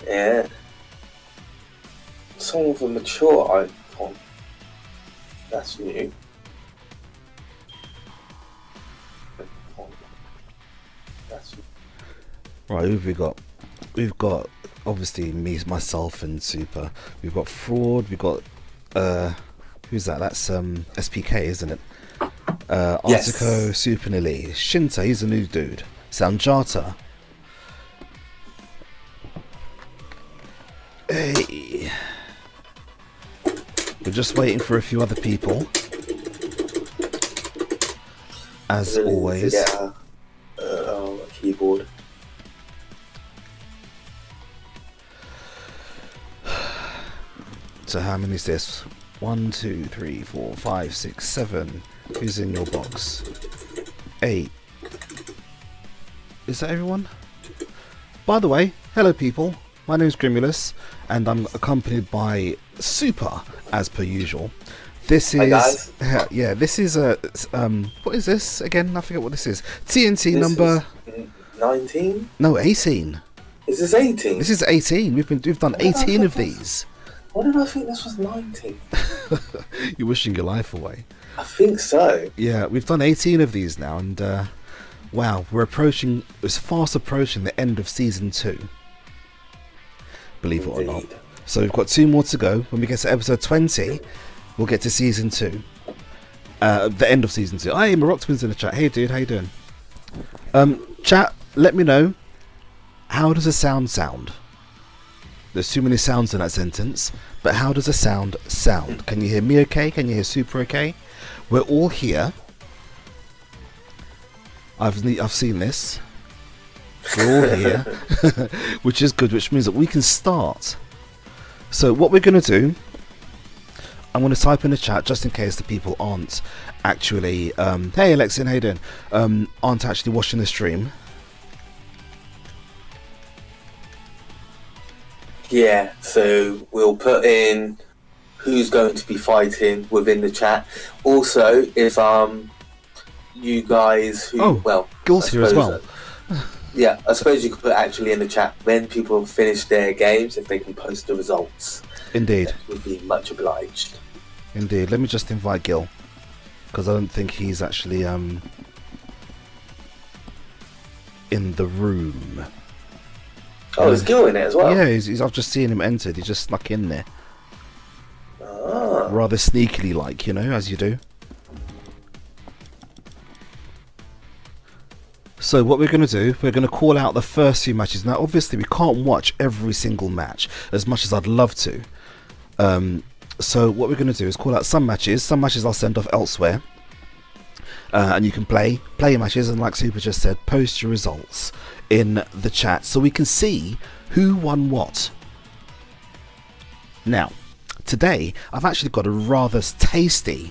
Yeah. Some of a mature icon. That's new. That's new. Right, who have we got? We've got obviously me, myself, and Supa. We've got Fraud. We've got who's that? That's SPK, isn't it? Yes. Artico, Super Nili, Shinta. He's a new dude. Sanjata. Hey. We're just waiting for a few other people. As always. To get a keyboard. So how many is this? 1, 2, 3, 4, 5, 6, 7. Who's in your box? 8. Is that everyone? By the way, hello people. My name's Grimulus, and I'm accompanied by Supa, as per usual. This is, hi guys. Yeah. This is a what is this again? I forget what this is. TNT number 19. No, 18. Is this 18? This is 18. We've done 18 of these. Why did I think this was 19? You're wishing your life away. I think so. Yeah, we've done 18 of these now, and wow, we're fast approaching the end of season 2. Believe it or not. So we've got 2 more to go. When we get to episode 20, we'll get to season 2. The end of season 2. Hey, Maroctman's in the chat. Hey, dude, how you doing? Chat, let me know. How does a sound? There's too many sounds in that sentence. But how does a sound? Can you hear me okay? Can you hear Super okay? We're all here. I've seen this. We're all here. Which is good, which means that we can start. So what we're going to do, I'm going to type in the chat just in case the people aren't actually, hey Alexian, how you doing? Aren't actually watching the stream. Yeah, so we'll put in who's going to be fighting within the chat. Also, if you guys who Gil's here as well. Yeah, I suppose you could put actually in the chat when people finish their games, if they can post the results. Indeed. That would be much obliged. Indeed. Let me just invite Gil, because I don't think he's actually in the room. Oh, there's Gil in it as well? Yeah, I've just seen him entered. He just snuck in there. Ah. Rather sneakily like, as you do. So what we're going to do, we're going to call out the first few matches. Now, obviously, we can't watch every single match as much as I'd love to. So what we're going to do is call out some matches. Some matches I'll send off elsewhere. And you can play your matches, and like Super just said, post your results in the chat so we can see who won what. Now, today, I've actually got a rather tasty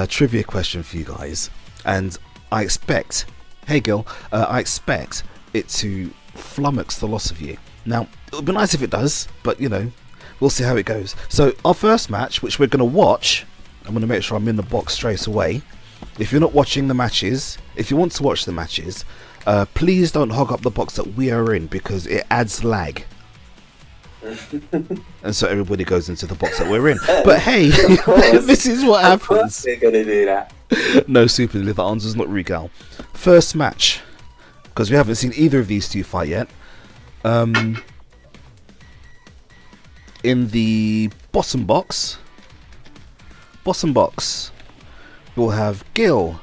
trivia question for you guys. And I expect... Hey Gil, I expect it to flummox the loss of you. Now, it would be nice if it does, but we'll see how it goes. So, our first match, which we're going to watch, I'm going to make sure I'm in the box straight away. If you're not watching the matches, if you want to watch the matches, please don't hog up the box that we are in, because it adds lag. And so everybody goes into the box that we're in. But hey, this is what happens. They're going to do that. No, Super, the answer's not Regal. First match, because we haven't seen either of these two fight yet. In the bottom box, we'll have Gil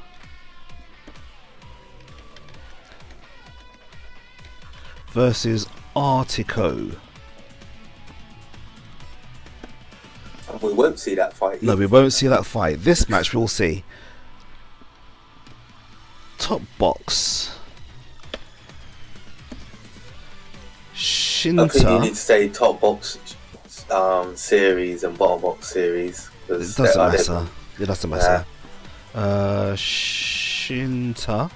versus Artico. And we won't see that fight. No, we won't see that fight. This match we'll see. Top box. Shinta. I think you need to say top box series and bottom box series. It doesn't matter. It doesn't matter. Shinta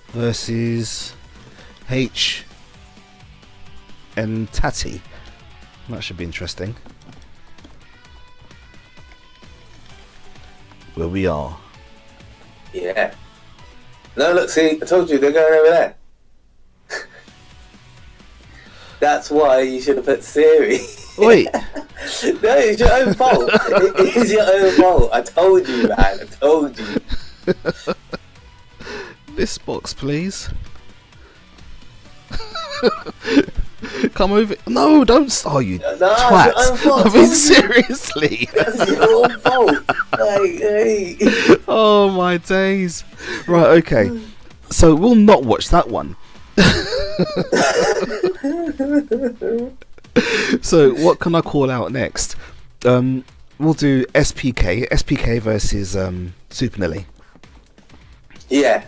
versus H and Tati. That should be interesting. Where we are. Yeah. No, look, see, I told you they're going over there. That's why you should have put Siri. Wait. No, it's your own fault. It is your own fault. I told you, man. I told you. This box, please. Come over. No, don't. Oh, you twat. I mean, seriously. That's your own fault. Like, hey. Oh, my days. Right, okay. So we'll not watch that one. So what can I call out next? We'll do SPK versus Super Lily. Yeah.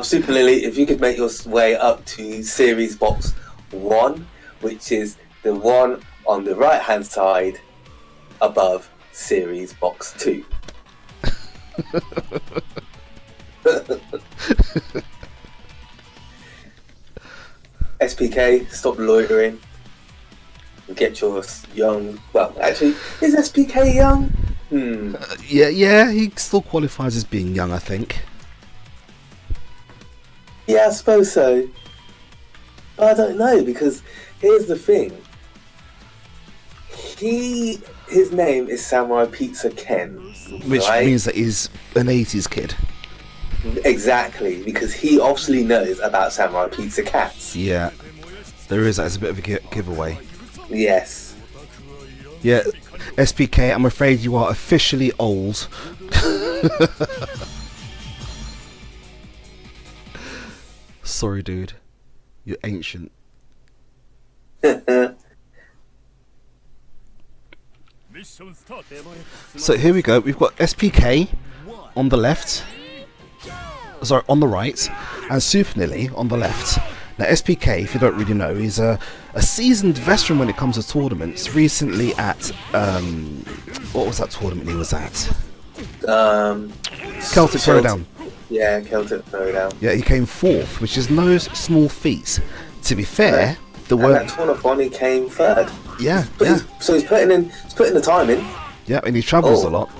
Super Lily, if you could make your way up to series box 1, which is the one on the right hand side above series box 2. SPK, stop loitering. Get your young. Well, actually, is SPK young? Yeah, he still qualifies as being young, I think. Yeah, I suppose so. I don't know, because here's the thing. His name is Samurai Pizza Ken, which right? means that he's an 80s kid. Exactly, because he obviously knows about Samurai Pizza Cats. Yeah, there is. That's a bit of a giveaway. Yes. Yeah, SPK, I'm afraid you are officially old. Sorry, dude. You're ancient. So here we go. We've got SPK on the left. Sorry, on the right. And Super Lily on the left. Now, SPK, if you don't really know, is a seasoned veteran when it comes to tournaments. Recently at, what was that tournament he was at? Celtic Throwdown. Yeah, Celtic Throwdown. Yeah, he came 4th, which is no small feat. To be fair, the and that tournament he came 3rd. Yeah, So he's putting the time in. Yeah, and he travels a lot.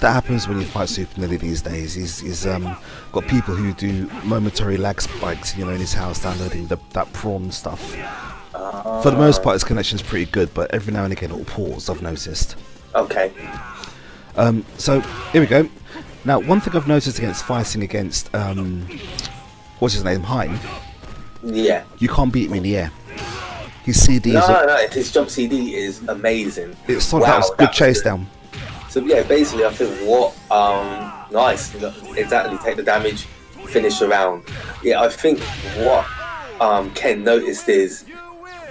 That happens when you fight Super Lily these days. He's got people who do momentary lag spikes, in his house downloading that prawn stuff. For the most part, his connection's pretty good, but every now and again it'll pause, I've noticed. Okay. So, here we go. Now, one thing I've noticed against fighting against, what's his name, Hein? Yeah. You can't beat him in the air. His CD is... No, his jump CD is amazing. It's that was good chase down. So yeah, basically I think nice, exactly, take the damage, finish around. Yeah, I think what Ken noticed is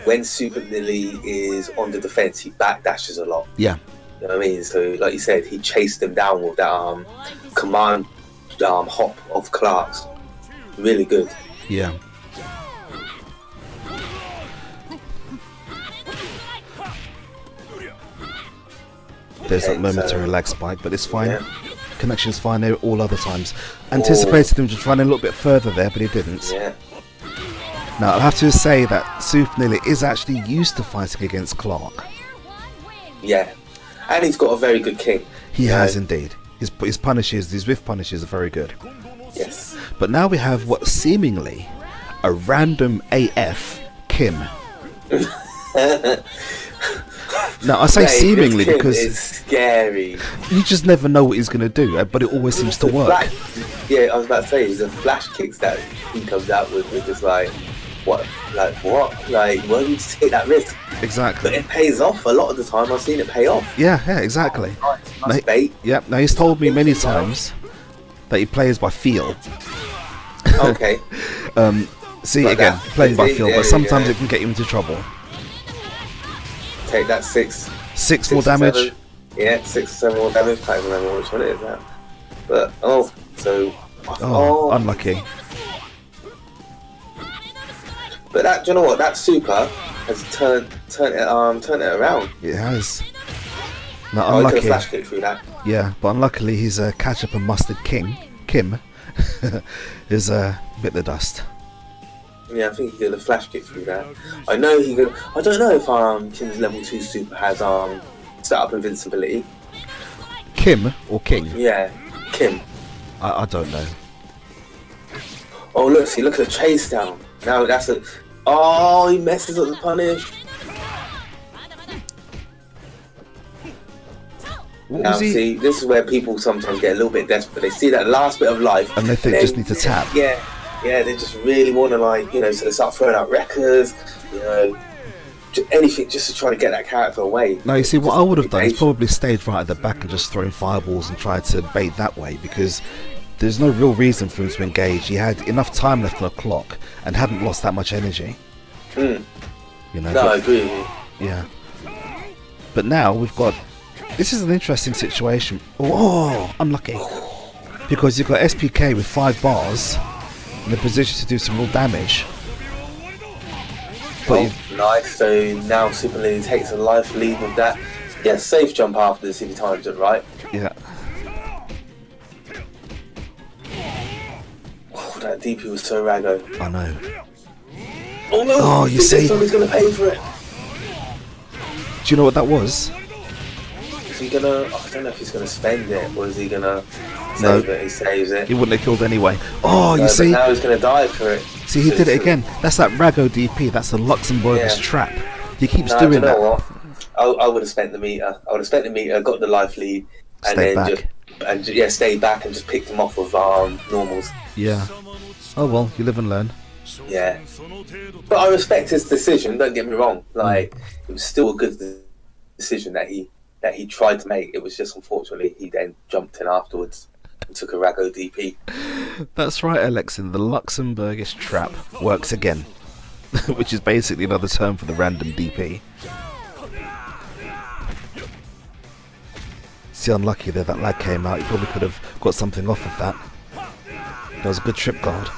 when Super Lily is on the defense, he backdashes a lot. Yeah. You know what I mean? So like you said, he chased them down with that command hop of Clark's. Really good. Yeah. There's that momentary lag spike, but it's fine. Yeah. Connection's fine there all other times. Anticipated him just running a little bit further there, but he didn't. Yeah. Now, I'll have to say that Super Lily is actually used to fighting against Clark. Yeah. And he's got a very good king. He has indeed. His punishes, his whiff punishes are very good. Yes. But now we have what seemingly a random AF Kim. Now, I say seemingly because it's scary. You just never know what he's going to do, but it always seems to work. I was about to say, the flash kicks that he comes out with just like, what? Like, why would you take that risk? Exactly. But it pays off a lot of the time. I've seen it pay off. Yeah, exactly. Nice bait. Yeah, now he's told me many times that he plays by feel. Okay. See, like again, playing by feel, but sometimes it can get him into trouble. Take that 6 more damage. 7. Yeah, 6 or 7 more damage. Can't remember which one it is now. But unlucky. But that, do you know what? That Super has turned it around. It has. Now, I could unlucky. have flash kicked through that. Yeah, but unluckily his ketchup and mustard Kim is bit the dust. Yeah, I think he could have flash kicked through that. I know he could. I don't know if Kim's level 2 Super has set up invincibility. Kim or King? Yeah, Kim. I don't know. Oh look at the chase down. Now that's a. Oh, he messes up the punish. What Now, was he? see, this is where people sometimes get a little bit desperate. They see that last bit of life, And they think then, just need to tap. Yeah, they just really want to, like, you know, so they start throwing out records, you know, anything just to try to get that character away. No, you see, what I would have done is Patient. probably stayed right at the back and just thrown fireballs and tried to bait that way, because there's no real reason for him to engage. He had enough time left on the clock and hadn't lost that much energy. Mm. You know. No, I but, agree with you. yeah. But now we've got. This is an interesting situation. Oh, unlucky. Because you've got SPK with 5 bars in a position to do some real damage. But Oh, nice. So now Super Lily takes a life lead with that. Yeah, safe jump after this if he times it right. yeah. Oh, that DP was so raggo. I know. Oh no! Oh, you see? Somebody's gonna pay for it. Do you know what that was? Is he gonna? Oh, I don't know if he's gonna spend it or is he gonna No. save it? He saves it. He wouldn't have killed anyway. Oh, you But see? now he's gonna die for it. See, he did it again. That's that Rago DP. That's the Luxembourgish Yeah. trap. He keeps No, doing do you know that. what? I would have spent the meter. I would have spent the meter, got the life lead, and Stay then back. just stay back and just picked him off with normals. Yeah. Oh well, you live and learn. Yeah. But I respect his decision. Don't get me wrong. Like it was still a good decision that he tried to make. It was just unfortunately he then jumped in afterwards and took a Rago DP. That's right, Alexin. The Luxembourgish trap works again, which is basically another term for the random DP. See, unlucky that lag came out. You probably could have got something off of that. That was a good trip guard.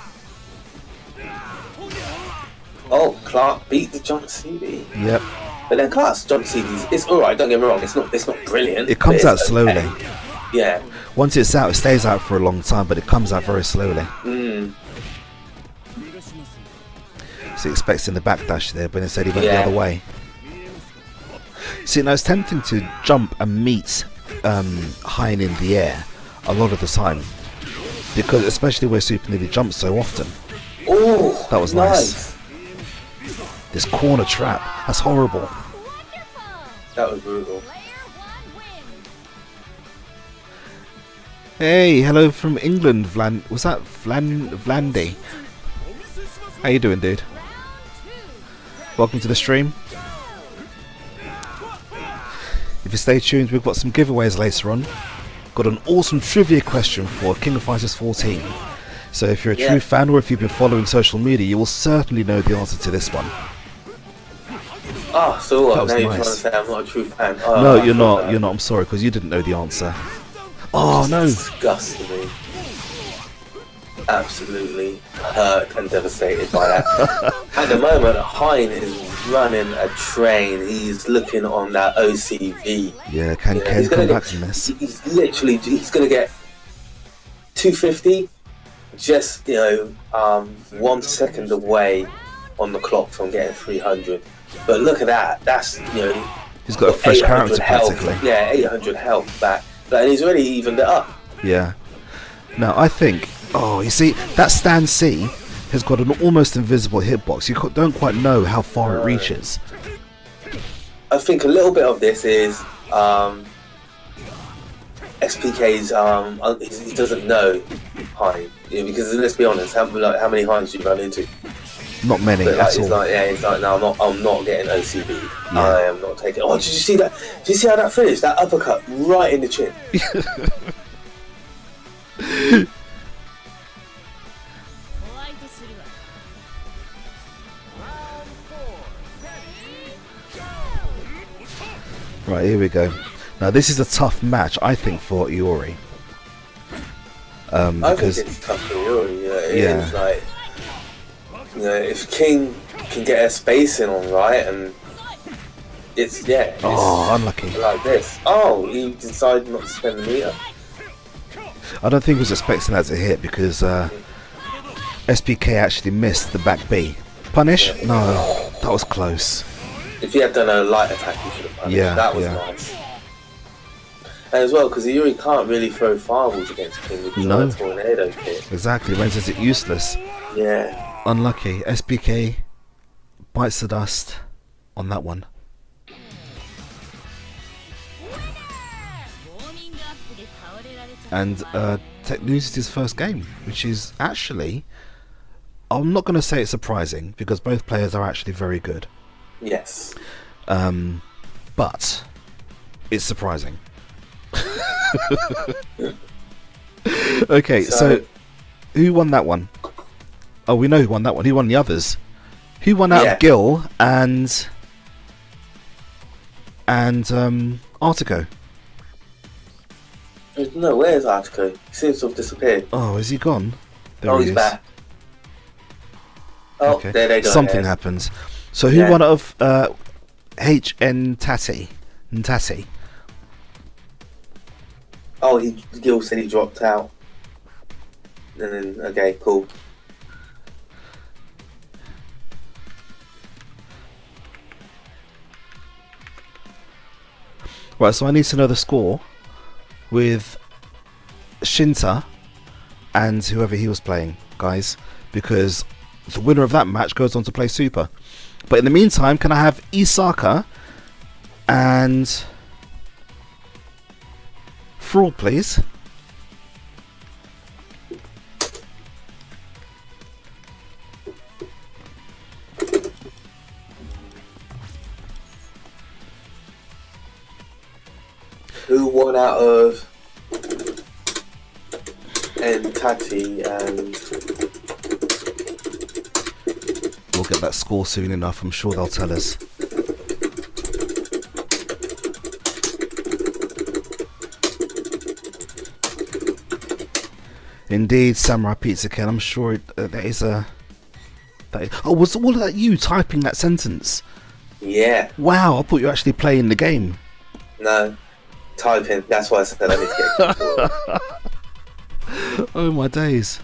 Oh, Clark beat the jump CD. Yep. But then Clark's jump CDs, it's alright, don't get me wrong, it's not brilliant. It comes but out it's slowly. okay. Yeah. Once it's out, it stays out for a long time, but it comes out very slowly. Mm. So he expects in the backdash there, but instead he went the Yeah. other way. See, now it's tempting to jump and meet Hein in the air a lot of the time, because especially where Super Nidhi jumps so often. Oh, That was nice. This corner trap, that's horrible. That was brutal. Hey, hello from England, was that Vlandy? How you doing, dude? Welcome to the stream. If you stay tuned, we've got some giveaways later on. Got an awesome trivia question for King of Fighters 14. So if you're a true fan or if you've been following social media, you will certainly know the answer to this one. Ah, so what? That was Now you're nice. trying to say I'm not a true fan. Oh, No, I you're feel not. bad. You're not. I'm sorry, because you didn't know the answer. Oh no! Disgusted me. Absolutely hurt and devastated by that. At the moment, Hein is running a train. He's looking on that OCV. Yeah, can Yeah, Ken he's gonna come back get- from this? He's going to get 250, just 1 second away on the clock from getting 300. But look at that. That's He's got a fresh 800 character health. practically. Yeah, 800 health back. And he's already evened it up. Yeah. Now I think. Oh, you see, that stand C has got an almost invisible hitbox. You don't quite know how far it reaches. I think a little bit of this is SPK's. He doesn't know Hein, because let's be honest, how many Hines do you run into? Not many But at all. he's like, no, I'm not getting OCB. Yeah. I am not taking. Oh, did you see that? Did you see how that finished? That uppercut right in the chin. Right, here we go. Now this is a tough match, I think, for Iori. I think Because it's tough for Yuri. Yeah. It's like, if King can get a spacing on right, and it's oh, unlucky. like this. Oh, he decided not to spend the meter. I don't think he was expecting that to hit because SPK actually missed the back B. Punish? No, that was close. If he had done a light attack, he should have punished. Yeah, That was yeah. nice. And as well, because Yuri can't really throw fireballs against King because No. of the tornado kit. Exactly, renders it useless. Yeah. Unlucky. SPK bites the dust on that one. And Tech loses his first game, which is actually, I'm not going to say it's surprising because both players are actually very good. Yes. But it's surprising. Okay, so who won that one? Oh, we know who won that one. Who won the others? Who won out of Gil and Artico? No, where's Artico? He seems to have disappeared. Oh, is he gone? There he's back. Oh, okay. There they go. Something happens. So who won out of HN Tati? Ntati? Oh, Gil said he dropped out. And then, okay, cool. Right, so I need to know the score with Shinta and whoever he was playing, guys, because the winner of that match goes on to play Supa. But in the meantime, can I have Isaka and Fraud, please? Who won out of Tati and... We'll get that score soon enough, I'm sure they'll tell us. Indeed, Samurai Pizza Ken, I'm sure there is a... Oh, was all of that you typing that sentence? Yeah. Wow, I thought you were actually playing the game. No, typing, that's why I said I need to get Oh my days.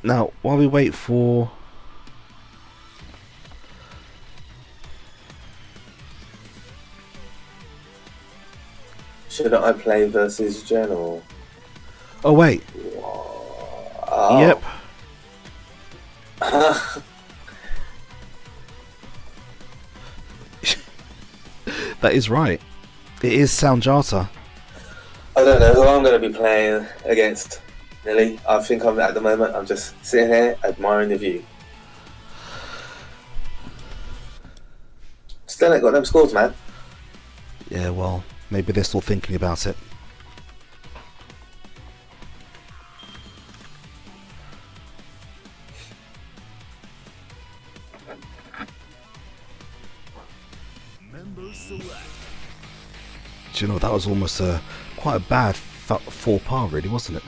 Now, while we wait for... Should I play versus General? Oh wait. Oh. Yep. That is right. It is Soundjata. I don't know who I'm going to be playing against, Nelly. I think at the moment I'm just sitting here admiring the view. Still ain't got them scores, man. Yeah, well, maybe they're still thinking about it. Do you know, that was almost quite a bad 4-par, really, wasn't it?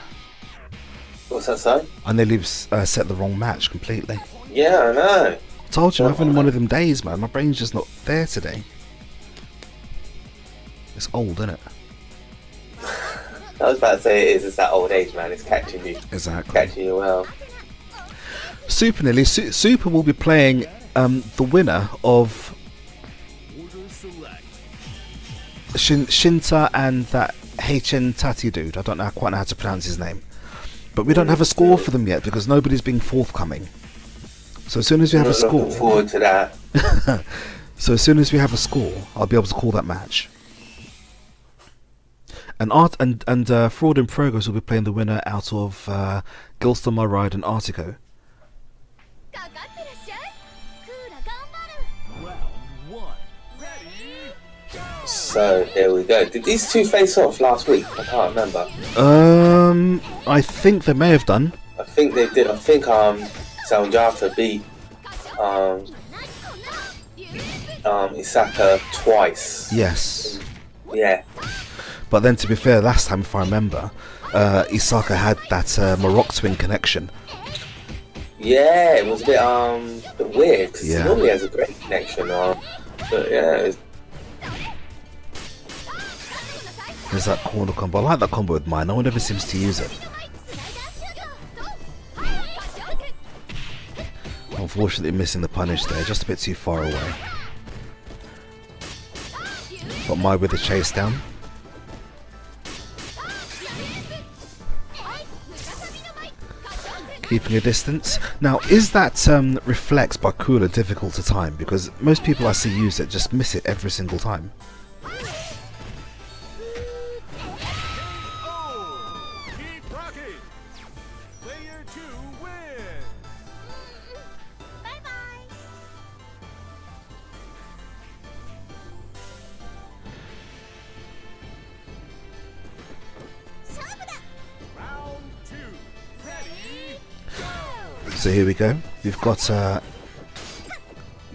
What's that say? I nearly set the wrong match completely. Yeah, I know. Told you, I'm having one of them days, man. My brain's just not there today. It's old, isn't it? I was about to say it's that old age, man. It's catching you. Exactly. Catching you well. Super Nelly. Super will be playing the winner of Shinta and that HN Tati dude. I don't quite know how to pronounce his name. But we don't have a score for them yet because nobody's being forthcoming. So as soon as we have a score... Looking forward to that. So as soon as we have a score, I'll be able to call that match. And Fraud in Progress will be playing the winner out of Gilston My Ride and Artico. So there we go. Did these two face off last week? I can't remember. I think they may have done. I think they did. I think Soundjata beat Isaka twice. Yes. Yeah. But then, to be fair, last time, if I remember, Isaka had that Morocco twin connection. Yeah, it was a bit weird because he normally has a great connection. But yeah, it was... There's that corner combo. I like that combo with mine. No one ever seems to use it. Unfortunately, missing the punish there. Just a bit too far away. Got my with the chase down. keeping a distance. Now, is that reflex by Cooler difficult to time? Because most people I see use it just miss it every single time. So here we go. We've got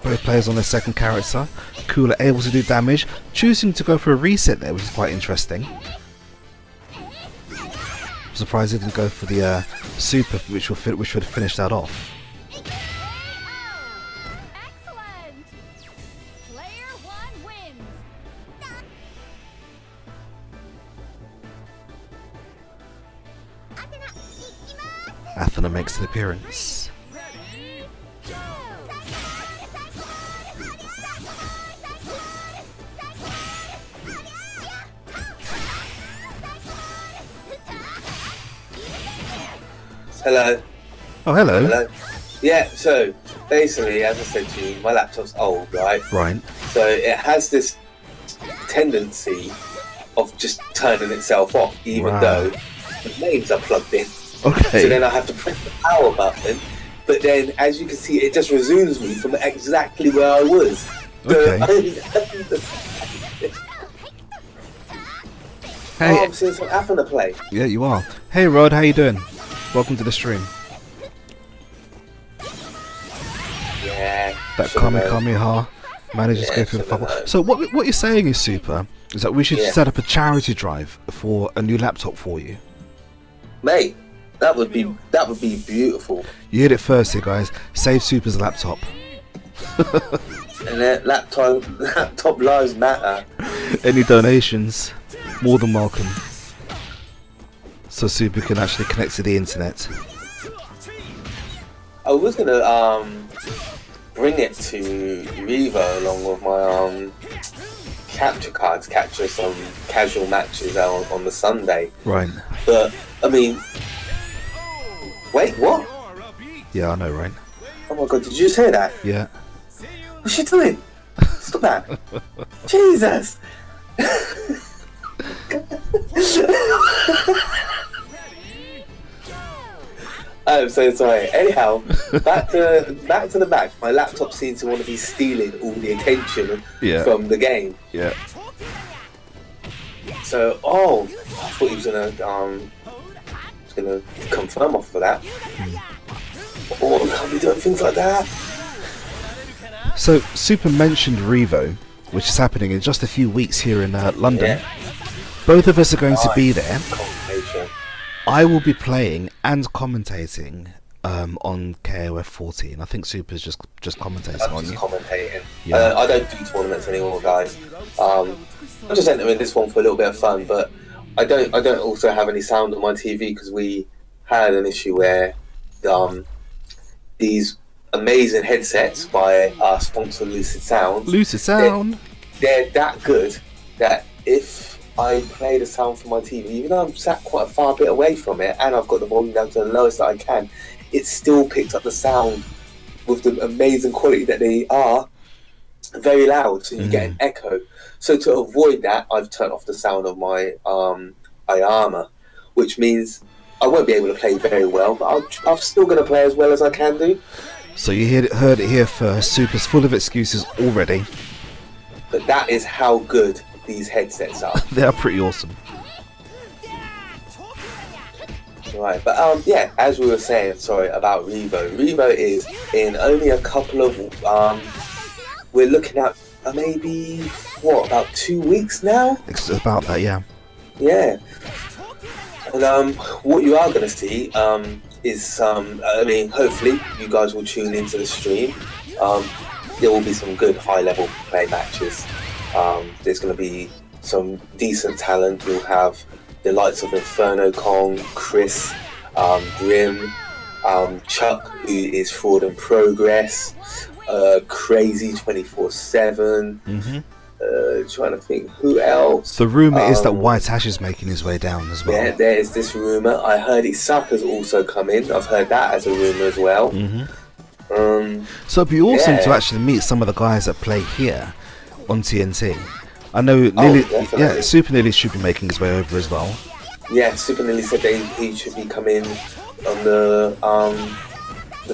both players on their second character. Cooler able to do damage, choosing to go for a reset there, which is quite interesting. I'm surprised he didn't go for the Supa, which would finish that off. Athena makes an appearance. Hello. Oh, hello. Hello. Yeah, so basically, as I said to you, my laptop's old, right? Right. So it has this tendency of just turning itself off, even though the mains are plugged in. Okay. So then I have to press the power button, but then, as you can see, it just resumes me from exactly where I was. Okay. Hey. Oh, I'm seeing some Athena play. Yeah, you are. Hey, Rod, how you doing? Welcome to the stream. Yeah. That Kamehameha manages to go through the bubble. So what you're saying is, Super, is that we should set up a charity drive for a new laptop for you. Mate, that would be beautiful. You heard it first here, guys. Save Super's laptop. And then laptop lives matter. Any donations, more than welcome. So Super can actually connect to the internet. I was gonna bring it to Revo along with my capture cards, capture some casual matches out on the Sunday. Right. But I mean, wait, what? Yeah, I know, right? Oh my god, did you just hear that? Yeah. What's she doing? Stop that! Jesus! I'm so sorry. Anyhow, back to the match. My laptop seems to want to be stealing all the attention from the game. Yeah. So, I thought he was gonna confirm off for that. Oh, can't be doing things like that. So Super mentioned Revo, which is happening in just a few weeks here in London. Yeah. Both of us are going to be there. Confirmation. I will be playing and commentating on KOF14. I think Super's just commentating on you. Commentating. Yeah. I don't do tournaments anymore, guys. I'm just entering this one for a little bit of fun, but I don't also have any sound on my TV because we had an issue where these amazing headsets by our sponsor Lucid Sound. They're that good that if I play the sound from my TV, even though I'm sat quite a far bit away from it and I've got the volume down to the lowest that I can, it still picks up the sound with the amazing quality that they are very loud, so you get an echo. So to avoid that, I've turned off the sound of my IAMA, which means I won't be able to play very well, but I'm still going to play as well as I can do. So you heard it here first. Super's full of excuses already. But that is how good these headsets are. They are pretty awesome. Right, but yeah, as we were saying, about Revo. Revo is in only a couple of we're looking at maybe about 2 weeks now. It's about that, yeah. Yeah. And what you are going to see is hopefully you guys will tune into the stream. There will be some good high-level play matches. There's going to be some decent talent. You'll have the likes of Inferno Kong, Chris, Grim, Chuck, who is Fraud and Progress, Crazy 24/7. Trying to think who else. The rumour is that White Ash is making his way down as well. Yeah, there is this rumour. I heard Isaka's also come in. I've heard that as a rumour as well. So it'd be awesome to actually meet some of the guys that play here on TNT. I know Super Lily should be making his way over as well. Yeah, Super Lily said he should be coming on the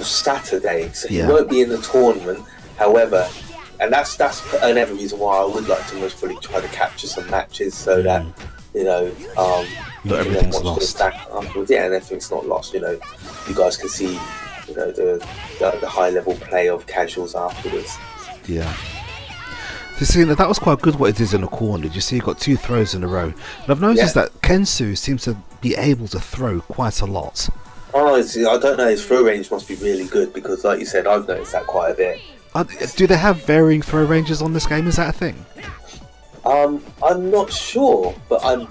Saturday, so he won't be in the tournament. However, and that's another reason why I would like to most probably try to capture some matches so that not everything's lost. Afterwards. Yeah, and everything's not lost. You guys can see the high level play of casuals afterwards. Yeah. You see, that was quite good what it did in the corner. Did you see he got 2 throws in a row? And I've noticed that Kensu seems to be able to throw quite a lot. Oh, I don't know, his throw range must be really good because, like you said, I've noticed that quite a bit. Do they have varying throw ranges on this game? Is that a thing? I'm not sure, but I'm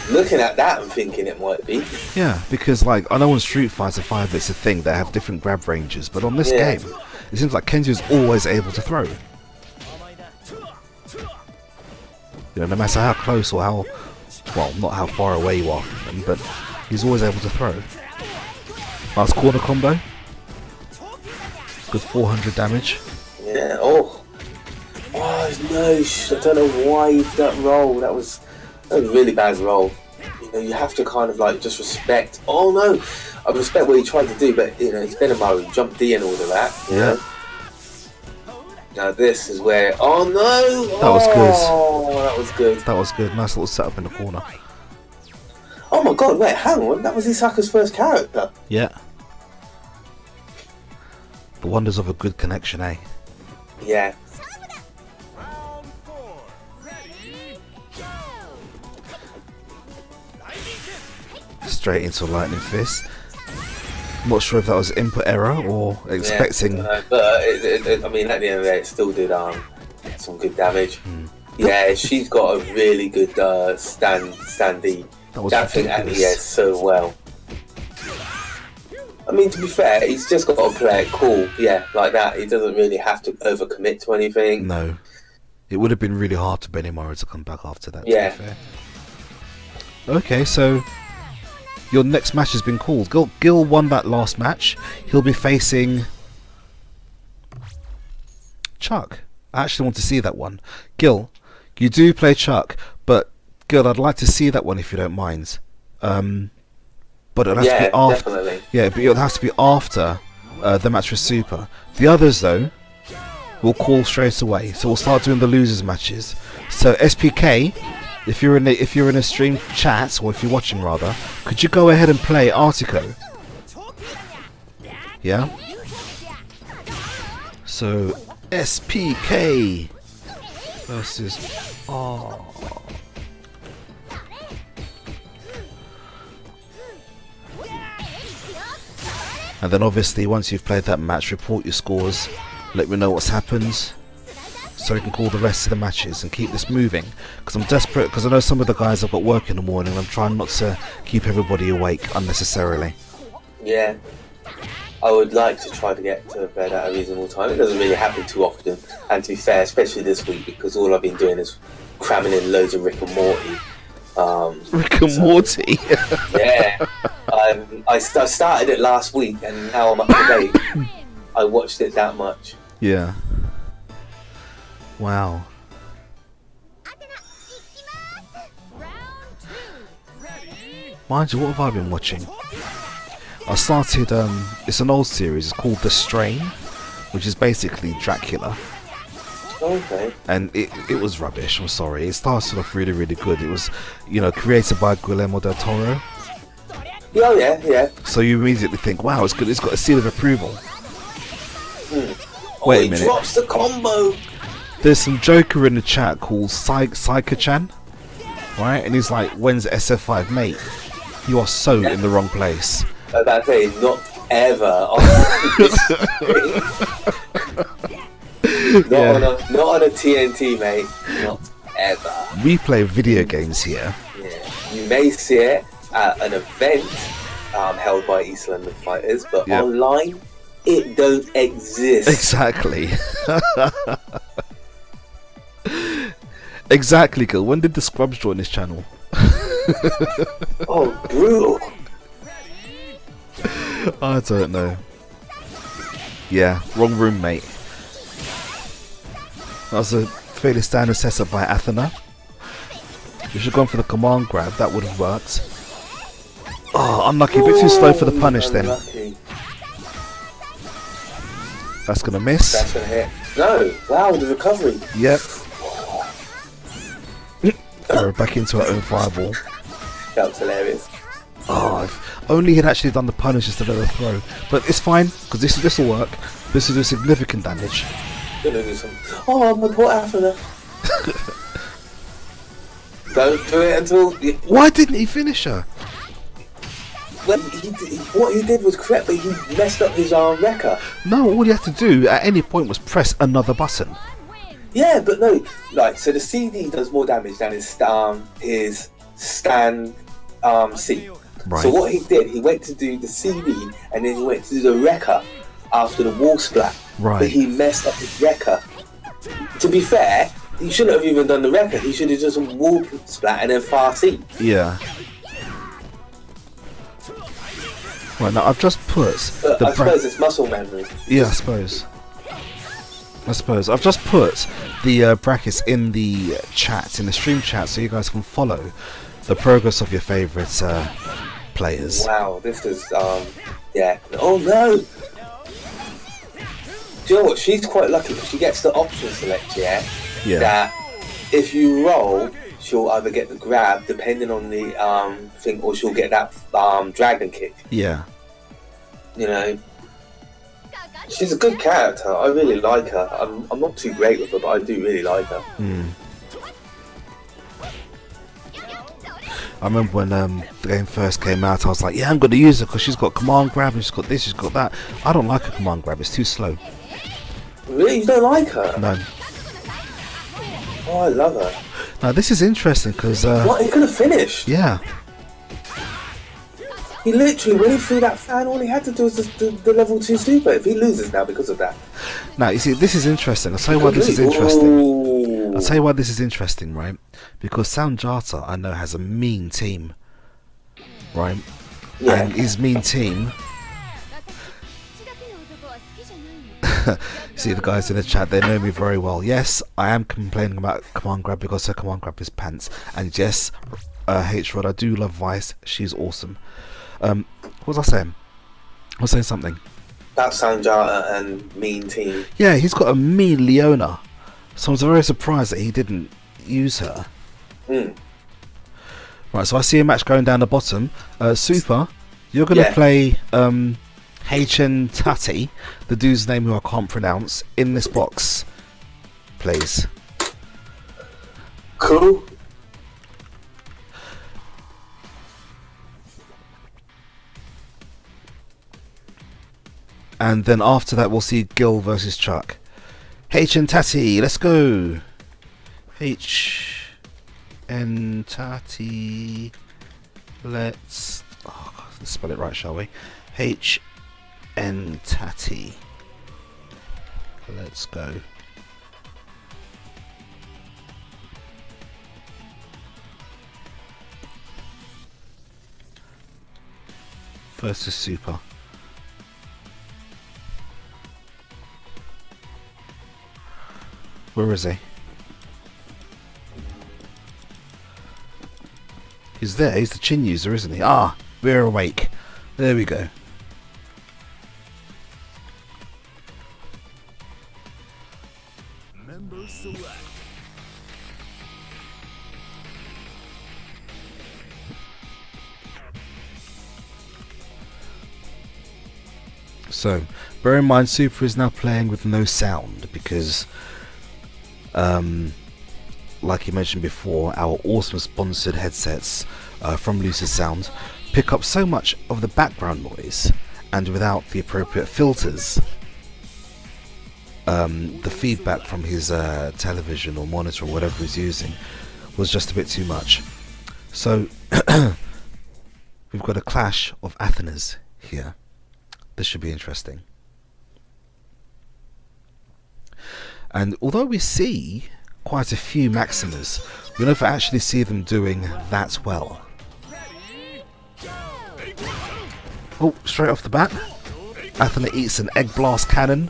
looking at that and thinking it might be. Yeah, because like I know on Street Fighter 5 it's a thing, they have different grab ranges, but on this game, it seems like Kensu's always able to throw. No matter how close or how, well, not how far away you are from him, but he's always able to throw. Last corner combo. Good 400 damage. Yeah, no, I don't know why he did that roll. That was a really bad roll. You have to kind of like just respect. Oh no, I respect what he tried to do, but it's Benimaru, jump D and all of that. You know? Now this is where, oh no! That was good. Oh, that was good. That was good. Nice little setup in the corner. Oh my god, wait, hang on. That was Isaka's first character. Yeah. The wonders of a good connection, eh? Yeah. Straight into a lightning fist. I'm not sure if that was input error or expecting. But I mean, at the end of the day, it still did some good damage. Yeah, she's got a really good standee. That thing actually so well. I mean, to be fair, he's just got to play it cool. Yeah, like that. He doesn't really have to overcommit to anything. No. It would have been really hard to Benimaru to come back after that, yeah. To be fair. Okay, so your next match has been called. Gil won that last match. He'll be facing Chuck. I actually want to see that one. Gil, you do play Chuck, but Gil, I'd like to see that one if you don't mind. But it'll have to be after. Definitely. Yeah, but it'll have to be after the match with Supa. The others, though, we'll call straight away. So we'll start doing the losers matches. So SPK, if you're in a stream chat, or if you're watching rather, could you go ahead and play Artico? Yeah. So SPK versus And then obviously once you've played that match, report your scores, let me know what's happened, so we can call the rest of the matches and keep this moving. Because I'm desperate, because I know some of the guys have got work in the morning, I'm trying not to keep everybody awake unnecessarily. Yeah, I would like to try to get to bed at a reasonable time. It doesn't really happen too often, and to be fair, especially this week, because all I've been doing is cramming in loads of Rick and Morty. Rick and Morty? Yeah. I started it last week and now I'm up to date. I watched it that much. Yeah. Wow. Mind you, what have I been watching? I started, it's an old series, it's called The Strain, which is basically Dracula. Okay. And it was rubbish, I'm sorry. It started off really, really good. It was, created by Guillermo del Toro. Oh, yeah. So you immediately think, wow, it's good. It's got a seal of approval. Wait a minute. He drops the combo. There's some joker in the chat called Saika-chan, right? And he's like, when's SF5? Mate, you are so in the wrong place. That's it, not ever. Not on a TNT, mate. Not ever. We play video games here. Yeah. You may see it at an event held by East London Fighters, but online, it don't exist. Exactly. Exactly, Gil. When did the Scrubs join this channel? Oh, brutal. I don't know. Yeah, wrong room, mate. That was a fairly standard setup by Athena. We should have gone for the command grab. That would have worked. Oh, unlucky. A bit too slow for the punish then. Unlucky. That's going to miss. That's going to hit. No. Wow, the recovery. Yep. Throw her back into her own fireball. That was hilarious. Oh, if only he'd actually done the punish instead of the throw. But it's fine, because this will work. This will do significant damage. Oh, my poor Athena. Don't do it until... Why didn't he finish her? Well, what he did was correct, but he messed up his wrecker. No, all you had to do at any point was press another button. Yeah, but no. Like, so the CD does more damage than his stand C. Right. So what he did, he went to do the CD, and then he went to do the wrecker after the wall splat. Right. But he messed up his wrecker. To be fair, he shouldn't have even done the wrecker. He should have just done wall splat and then far C. Yeah. Right, now I've just put But I suppose it's muscle memory. Yeah, I suppose. I've just put the brackets in the chat, in the stream chat, so you guys can follow the progress of your favourite players. Wow, this is yeah. Oh no! Do you know what? She's quite lucky because she gets the option select, yeah? Yeah. That if you roll, she'll either get the grab, depending on the thing, or she'll get that dragon kick. Yeah. You know? She's a good character. I really like her. I'm not too great with her, but I do really like her. I remember when the game first came out, I was like, yeah, I'm going to use her because she's got command grab and she's got this, she's got that. I don't like her command grab, it's too slow. Really? You don't like her? No. Oh, I love her. Now, this is interesting because... what? He could have finished. Yeah. He literally, when he threw that fan, all he had to do was the level 2 super. If he loses now because of that. Now, you see, this is interesting. I'll tell you why this is interesting. I'll tell you why this is interesting, right? Because Sanjata, I know, has a mean team. Right? Yeah. And his mean team... See the guys in the chat, they know me very well. Yes, I am complaining about command grab because her command grab is pants. And yes, H-Rod, I do love Vice. She's awesome. What was I saying? I was saying something. About Sanjata and mean team. Yeah, he's got a mean Leona. So I was very surprised that he didn't use her. Right, so I see a match going down the bottom. Supa, you're going to play TNTUK, the dude's name who I can't pronounce, in this box, please. Cool. And then after that we'll see Gil versus Chuck. TNTUK, let's go. TNTUK, let's spell it right, shall we? TNTUK, let's go. Versus Supa. Where is he? He's there, he's the chin user, isn't he? Ah, we're awake. There we go. Member select. So, bear in mind, Supa is now playing with no sound because, like you mentioned before, our awesome sponsored headsets from Lucid Sound pick up so much of the background noise, and without the appropriate filters, the feedback from his television or monitor or whatever he's using was just a bit too much. So, we've got a clash of Athenas here. This should be interesting. And although we see quite a few Maximas, we never actually see them doing that well. Oh, straight off the bat, Athena eats an egg blast cannon,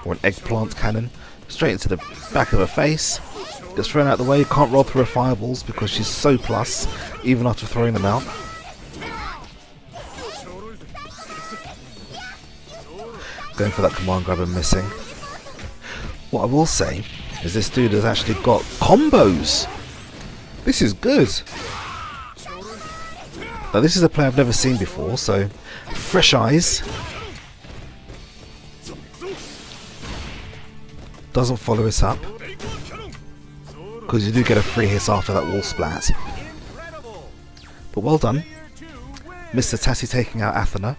or an eggplant cannon, straight into the back of her face. Gets thrown out the way, can't roll through her fireballs because she's so plus, even after throwing them out. Going for that command grab and missing. What I will say is this dude has actually got combos. This is good. Now this is a player I've never seen before, so fresh eyes. Doesn't follow us up, because you do get a free hit after that wall splat. But well done. Mr. Tassi taking out Athena.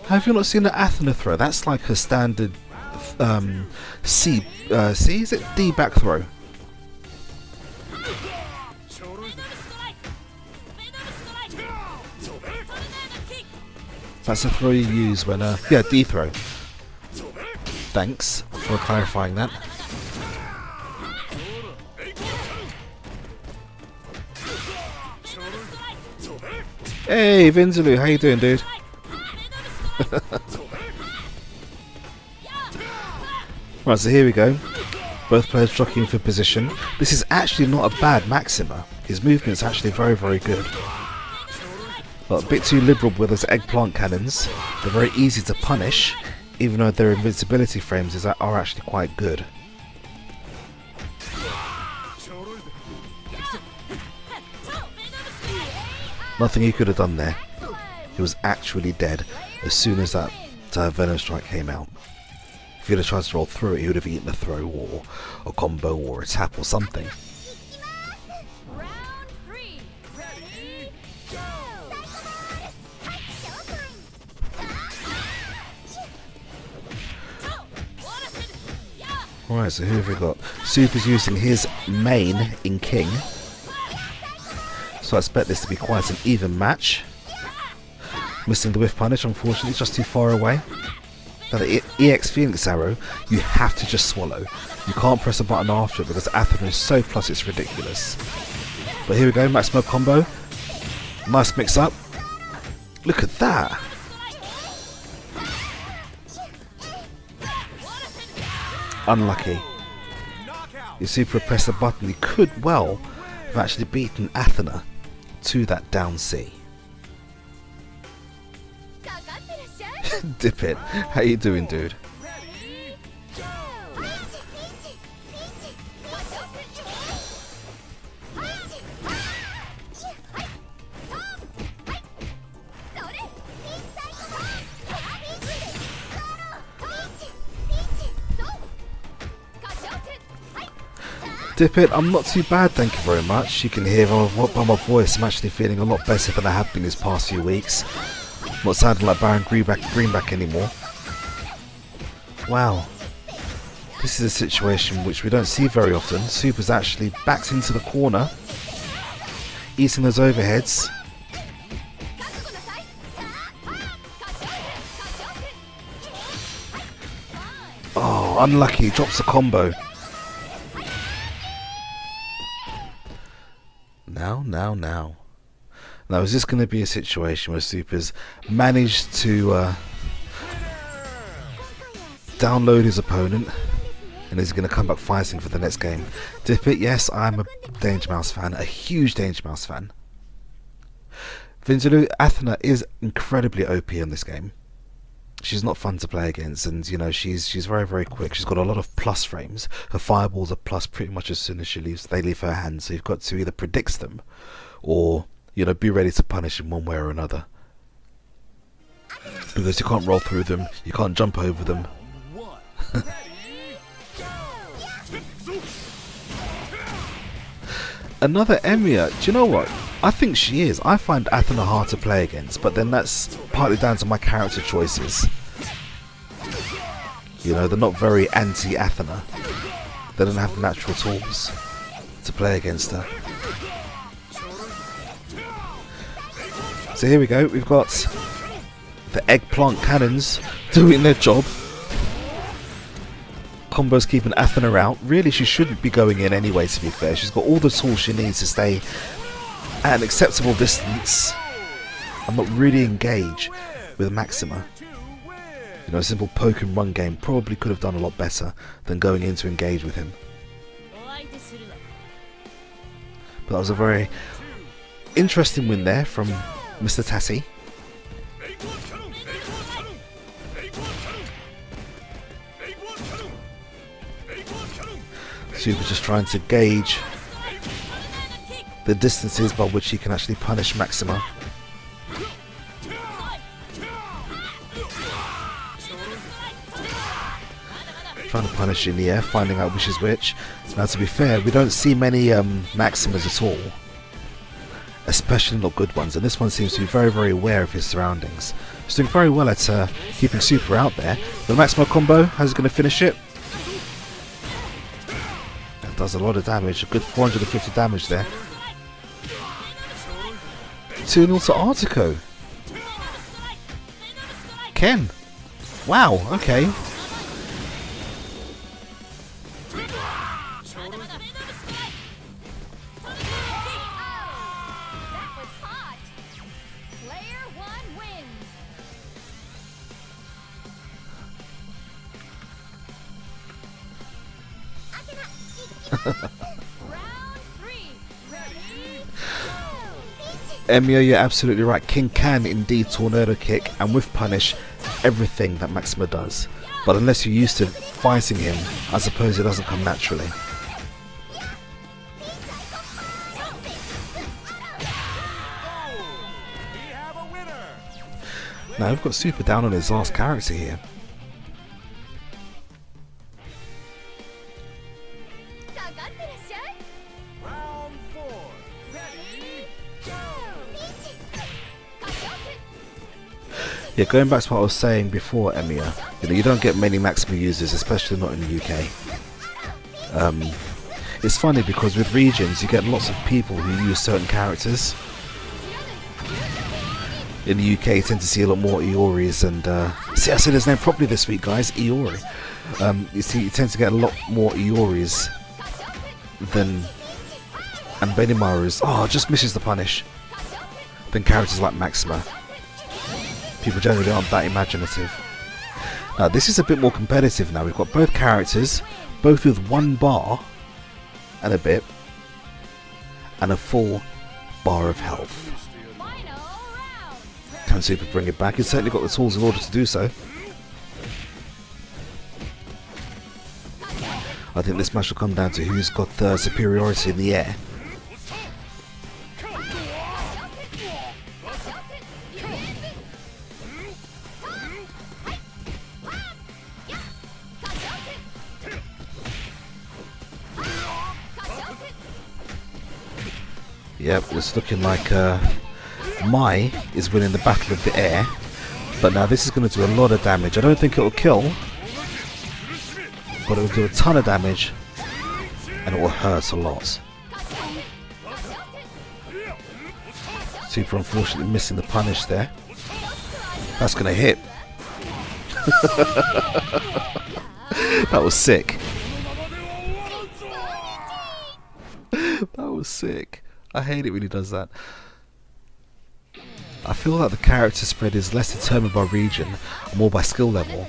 Have you not seen the Athena throw? That's like her standard C, is it D back throw? That's the throw you use when, yeah, D throw. Thanks for clarifying that. Hey, Vinzulu, how you doing, dude? Right, so here we go. Both players jockeying for position. This is actually not a bad Maxima. His movement's actually very, very good. But a bit too liberal with his eggplant cannons. They're very easy to punish, even though their invincibility frames are actually quite good. Nothing he could have done there. He was actually dead as soon as that Venom Strike came out. If he'd have tried to roll through it, he would have eaten a throw or a combo or a tap or something. Alright, so who have we got? Supa's using his main in King. So I expect this to be quite an even match. Missing the whiff punish, unfortunately, just too far away. Now the EX Phoenix arrow, you have to just swallow. You can't press a button after it because Athena is so plus it's ridiculous. But here we go, Maximo combo. Nice mix up. Look at that. Unlucky. You Supa pressed the button, he could well have actually beaten Athena to that down C. Dip it. How you doing, dude? Dip it, I'm not too bad, thank you very much. You can hear by my voice, I'm actually feeling a lot better than I have been these past few weeks. I'm not sounding like Baron Greenback anymore. Wow. This is a situation which we don't see very often. Supa's actually backed into the corner, eating those overheads. Oh, unlucky, drops a combo. Now, is this going to be a situation where Supa's managed to download his opponent and is going to come back fighting for the next game? Dip it, yes, I'm a Danger Mouse fan, a huge Danger Mouse fan. Vinzulu, Athena is incredibly OP in this game. She's not fun to play against, and you know she's very, very quick. She's got a lot of plus frames. Her fireballs are plus pretty much as soon as they leave her hand. So you've got to either predict them, or you know be ready to punish in one way or another. Because you can't roll through them, you can't jump over them. Another Emiya. Do you know what? I think she is. I find Athena hard to play against, but then that's partly down to my character choices. You know, they're not very anti-Athena. They don't have the natural tools to play against her. So here we go. We've got the eggplant cannons doing their job. combo's keeping Athena out. Really, she shouldn't be going in anyway, to be fair. She's got all the tools she needs to stay at an acceptable distance and not really engage with Maxima. You know, a simple poke and run game probably could have done a lot better than going in to engage with him. But that was a very interesting win there from Mr. Tassie. Supa just trying to gauge the distances by which he can actually punish Maxima. Trying to punish in the air, finding out which is which. Now, to be fair, we don't see many Maximas at all, especially not good ones, and this one seems to be very, very aware of his surroundings. He's doing very well at keeping Supa out there. The Maxima combo, how's he going to finish it? That does a lot of damage, a good 450 damage there. 2-0 to Artico. Ken. Wow, okay. Emio, you're absolutely right. King can indeed tornado kick, and with punish everything that Maxima does. But unless you're used to fighting him, I suppose it doesn't come naturally. Now we've got Supa down on his last character here. Yeah, going back to what I was saying before, Emiya, you know, you don't get many Maxima users, especially not in the UK. It's funny because with regions you get lots of people who use certain characters. In the UK you tend to see a lot more Ioris and see, I said his name properly this week, guys, Iori. You tend to get a lot more Ioris than and Benimaru's, just misses the punish, than characters like Maxima. People generally aren't that imaginative. Now this is a bit more competitive now. We've got both characters, both with 1 bar and a bit, and a full bar of health. Can Supa bring it back? He's certainly got the tools in order to do so. I think this match will come down to who's got the superiority in the air. Yep, it's looking like Mai is winning the battle of the air, but now this is going to do a lot of damage. I don't think it will kill, but it will do a ton of damage and it will hurt a lot. Supa unfortunately missing the punish there. That's going to hit. That was sick. That was sick. I hate it when he does that. I feel like the character spread is less determined by region, more by skill level.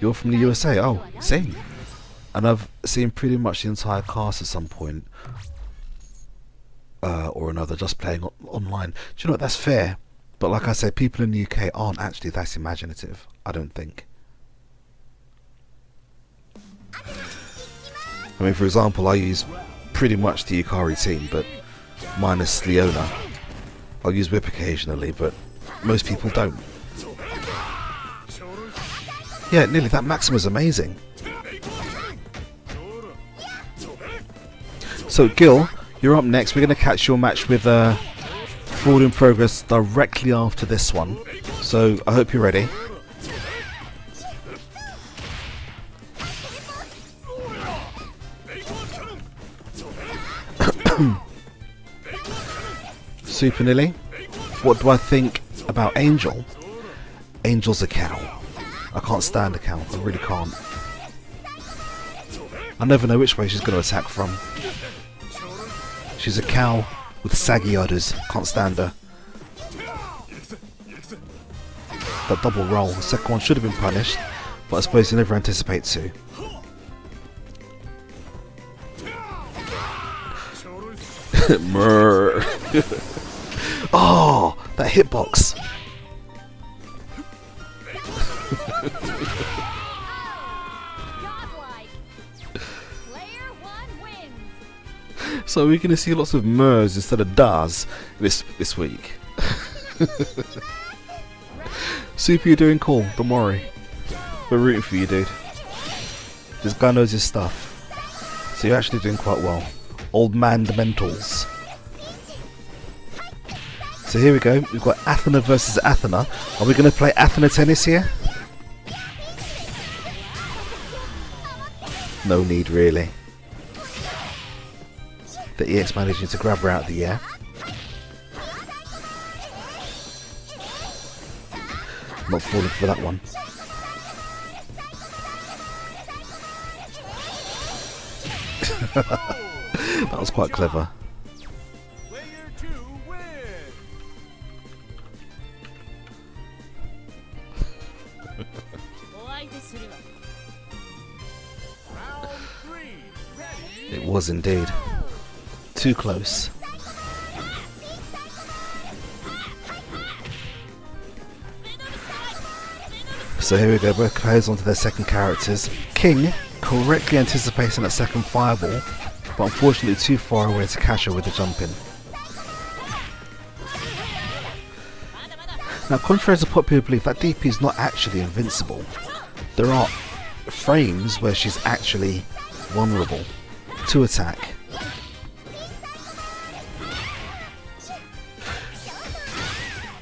You're from the USA? Oh, same. And I've seen pretty much the entire cast at some point or another just playing online. Do you know what, that's fair. But like I said, people in the UK aren't actually that imaginative, I don't think. I mean, for example, I use pretty much the Yukari team, but minus Leona. I'll use Whip occasionally, but most people don't. Yeah, nearly, that Maxima's amazing. So Gil, you're up next. We're going to catch your match with Forward in Progress directly after this one. So I hope you're ready. Supa Nilly, what do I think about Angel? Angel's a cow. I can't stand a cow, I really can't. I never know which way she's going to attack from. She's a cow with saggy udders. Can't stand her. That double roll, the second one should have been punished, but I suppose you never anticipate to. Murr. Oh, that hitbox. So we're going to see lots of Murs instead of Das this week. Supa, you're doing cool, don't worry. We're rooting for you, dude. This guy knows his stuff. So you're actually doing quite well. Old man Dementals. So here we go, we've got Athena versus Athena. Are we going to play Athena tennis here? No need really. The EX managing to grab her out of the air. Not falling for that one. That was quite clever. It was indeed. Too close. So here we go, both players onto their second characters. King correctly anticipating that second fireball, but unfortunately too far away to catch her with the jump in. Now, contrary to popular belief, that DP is not actually invincible. There are frames where she's actually vulnerable to attack.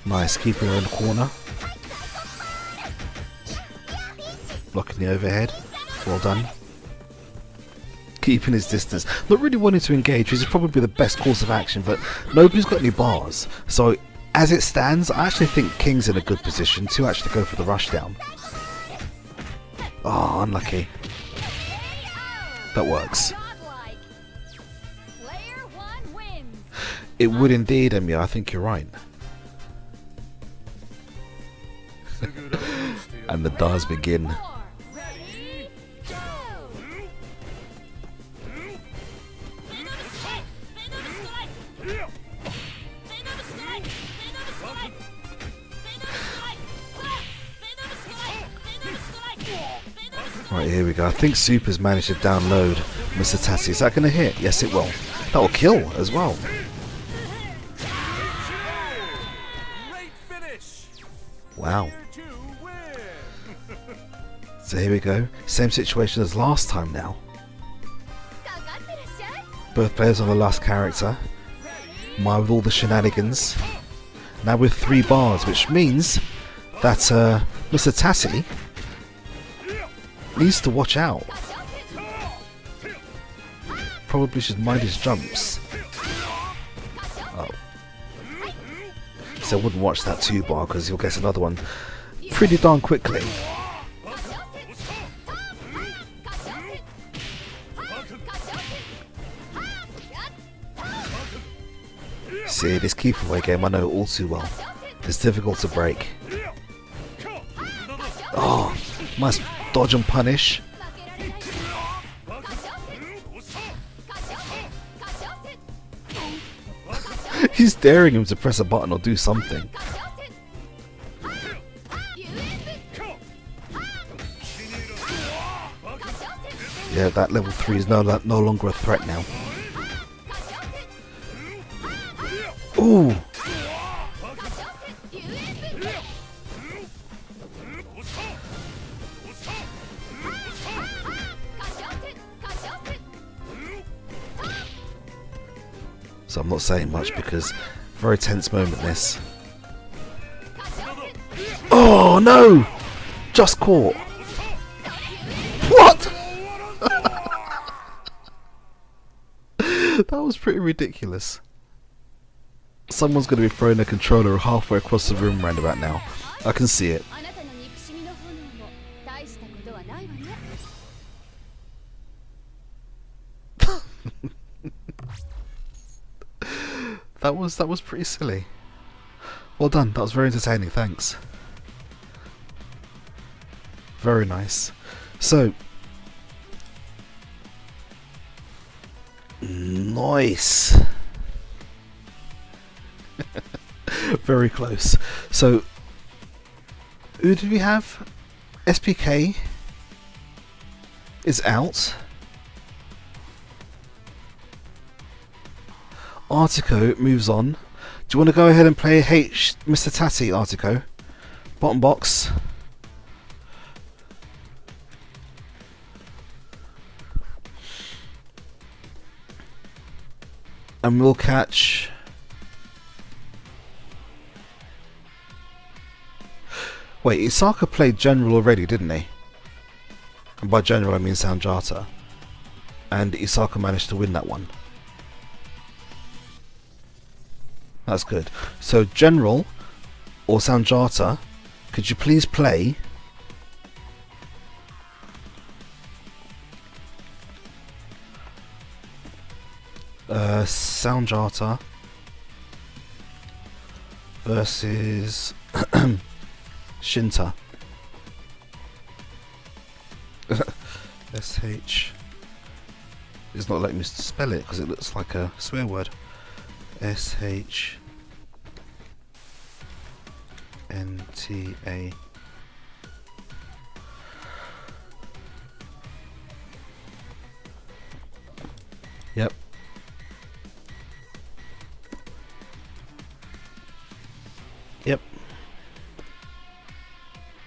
Nice, keeping her in the corner. Blocking the overhead. Well done. Keeping his distance. Not really wanting to engage, which is probably the best course of action, but nobody's got any bars. So, as it stands, I actually think King's in a good position to actually go for the rushdown. Oh, unlucky. That works. It would indeed, Emiya. I think you're right. And the does begin. Right, here we go. I think Supa's managed to download Mr. Tassi. Is that going to hit? Yes, it will. That will kill as well. Wow. So here we go. Same situation as last time now. Both players on the last character. Maya with all the shenanigans. Now with 3 bars, which means that Mr. Tassi needs to watch out. Probably should mind his jumps. Oh. So I wouldn't watch that 2 bar because he'll get another one pretty darn quickly. See, this keep away game I know all too well. It's difficult to break. Oh, nice dodge and punish. He's daring him to press a button or do something. Yeah, that level 3 is no longer a threat now. Ooh! So I'm not saying much because very tense moment this. Oh no! Just caught. What? That was pretty ridiculous. Someone's going to be throwing a controller halfway across the room round about now. I can see it. That was pretty silly. Well done. That was very entertaining. Thanks. Very nice. So, nice. Very close. So, who did we have? SPK is out. Artico moves on. Do you want to go ahead and play Mr. Tatty, Artico? Bottom box. And we'll catch... Wait, Isaka played General already, didn't he? And by General I mean Sanjata. And Isaka managed to win that one. That's good. So General or Sanjata, could you please play Sanjata versus Shinta. SH is not letting me spell it because it looks like a swear word. SHNTA. Yep. Yep.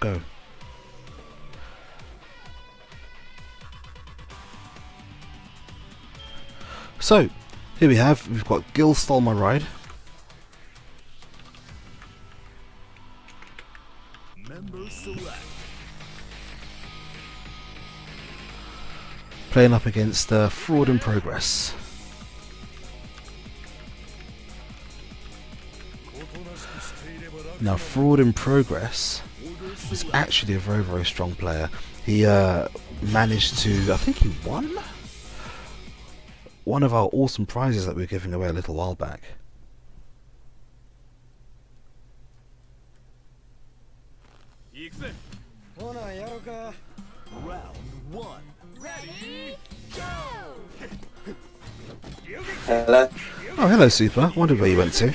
Go. So, here we've got Gil Stole My Ride. Playing up against Fraud in Progress. Now, Fraud in Progress is actually a very, very strong player. He managed to, I think he won one of our awesome prizes that we were giving away a little while back. Round one. Ready, go! Hello. Oh, hello, Supa. Wondered where you went to.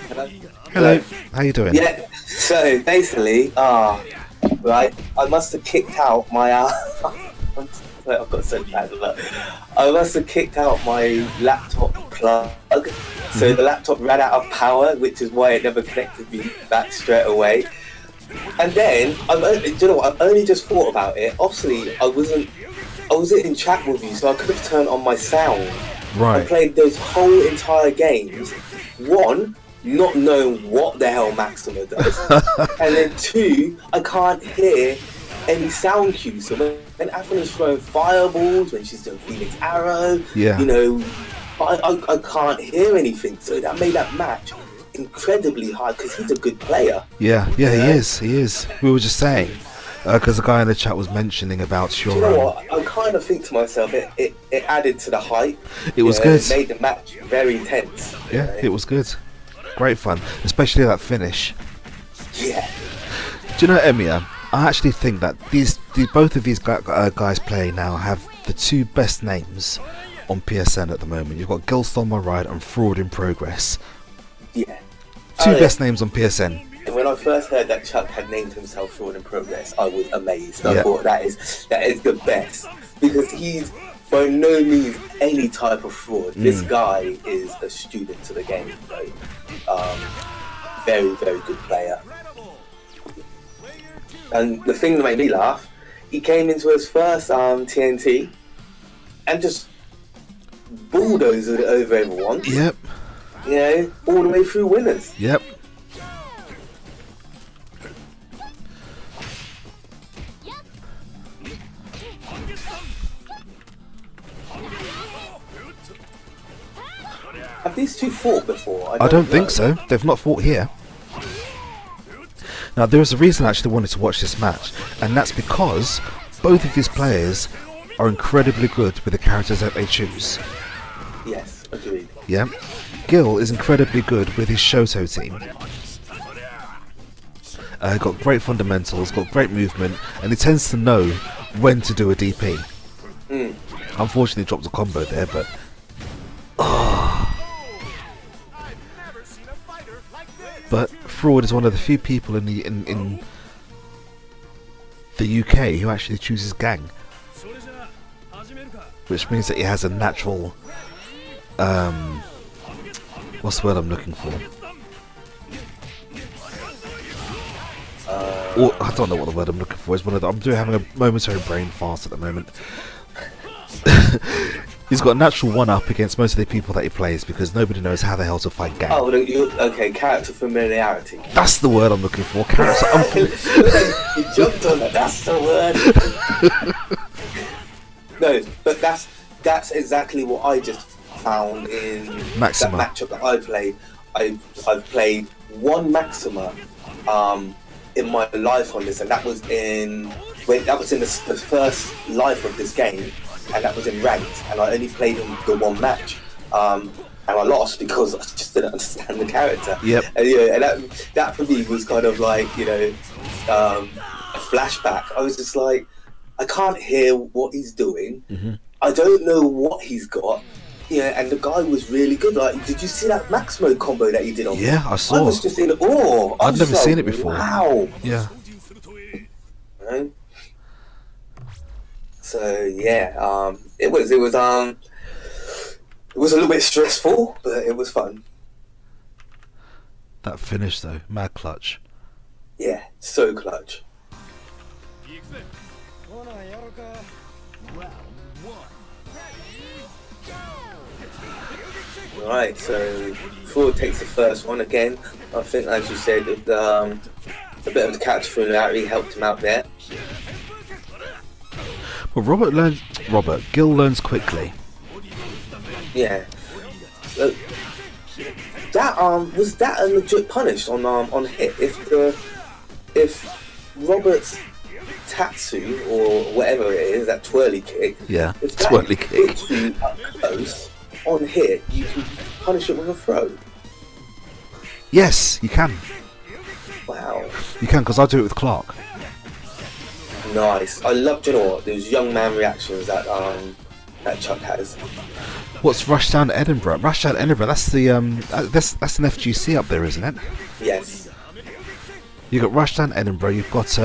Hello. Hello. How you doing? Yeah. So basically, right, I must have kicked out my. I've got so bad luck. I must have kicked out my laptop plug, so the laptop ran out of power, which is why it never connected me back straight away. And then, do you know what? I've only just thought about it. Obviously, I wasn't in chat with you, so I could have turned on my sound. Right. I played those whole entire games. One, not knowing what the hell Maxima does, and then two, I can't hear any sound cues. So when Athana's throwing fireballs, when she's doing Phoenix Arrow, Yeah. you know, I can't hear anything. So that made that match incredibly hard because he's a good player. Yeah, he is. We were just saying, because the guy in the chat was mentioning about your... Do you know what? I kind of think to myself, it added to the hype. It was good. It made the match very intense. Yeah, it was good. Great fun, especially that finish. Yeah. Do you know, Emiya, I actually think that both of these guys playing now have the two best names on PSN at the moment. You've got Gil Stole My Ride and Fraud in Progress. Yeah. Two best names on PSN. And when I first heard that Chuck had named himself Fraud in Progress, I was amazed. I thought that is the best, because he's by no means any type of fraud. This guy is a student to the game, so very, very good player. And the thing that made me laugh, he came into his first TNT and just bulldozed it over everyone. Yep. You know, all the way through winners. Yep. Have these two fought before? I don't think know. so. They've not fought here. Now, there is a reason I actually wanted to watch this match, and that's because both of these players are incredibly good with the characters that they choose. Yes, agreed. Yeah. Gil is incredibly good with his Shoto team. Got great fundamentals, got great movement, and he tends to know when to do a DP. Unfortunately, dropped a combo there, but but Fraud is one of the few people in the UK who actually chooses Gang, which means that he has a natural what's the word I'm looking for? I don't know what the word I'm looking for is. I'm having a momentary brain fart at the moment. He's got a natural one-up against most of the people that he plays because nobody knows how the hell to fight Gang. Oh, okay, character familiarity. That's the word I'm looking for. Character You jumped on that. That's the word. No, but that's exactly what I just found in Maxima. that matchup that I played. I've played one Maxima in my life on this, and that was in the first life of this game, and that was in ranked, and I only played in the one match, and I lost because I just didn't understand the character. Yep. And that for me was kind of like a flashback. I was just like, I can't hear what he's doing. I don't know what he's got. And the guy was really good. Like, did you see that Max Mode combo that he did on? Yeah, I saw. I was just in awe. I'd never seen it before. Wow. Yeah. Right? So yeah, it was a little bit stressful, but it was fun. That finish though, mad clutch. Yeah, so clutch. Right, so Ford takes the first one again. I think, as you said, a bit of the catch familiarity helped him out there. Well, Gil learns quickly. Yeah. That was that a legit punish on hit? If Robert's Tatsu or whatever it is, that twirly kick. Yeah, if that twirly kick. hits you up close on hit, you can punish it with a throw. Yes, you can. Wow. You can, because I do it with Clark. Nice. I love, you know what, those young man reactions that Chuck has. What's Rushdown Edinburgh? Rushdown Edinburgh. That's the that's an FGC up there, isn't it? Yes. You got Rushdown Edinburgh. You've got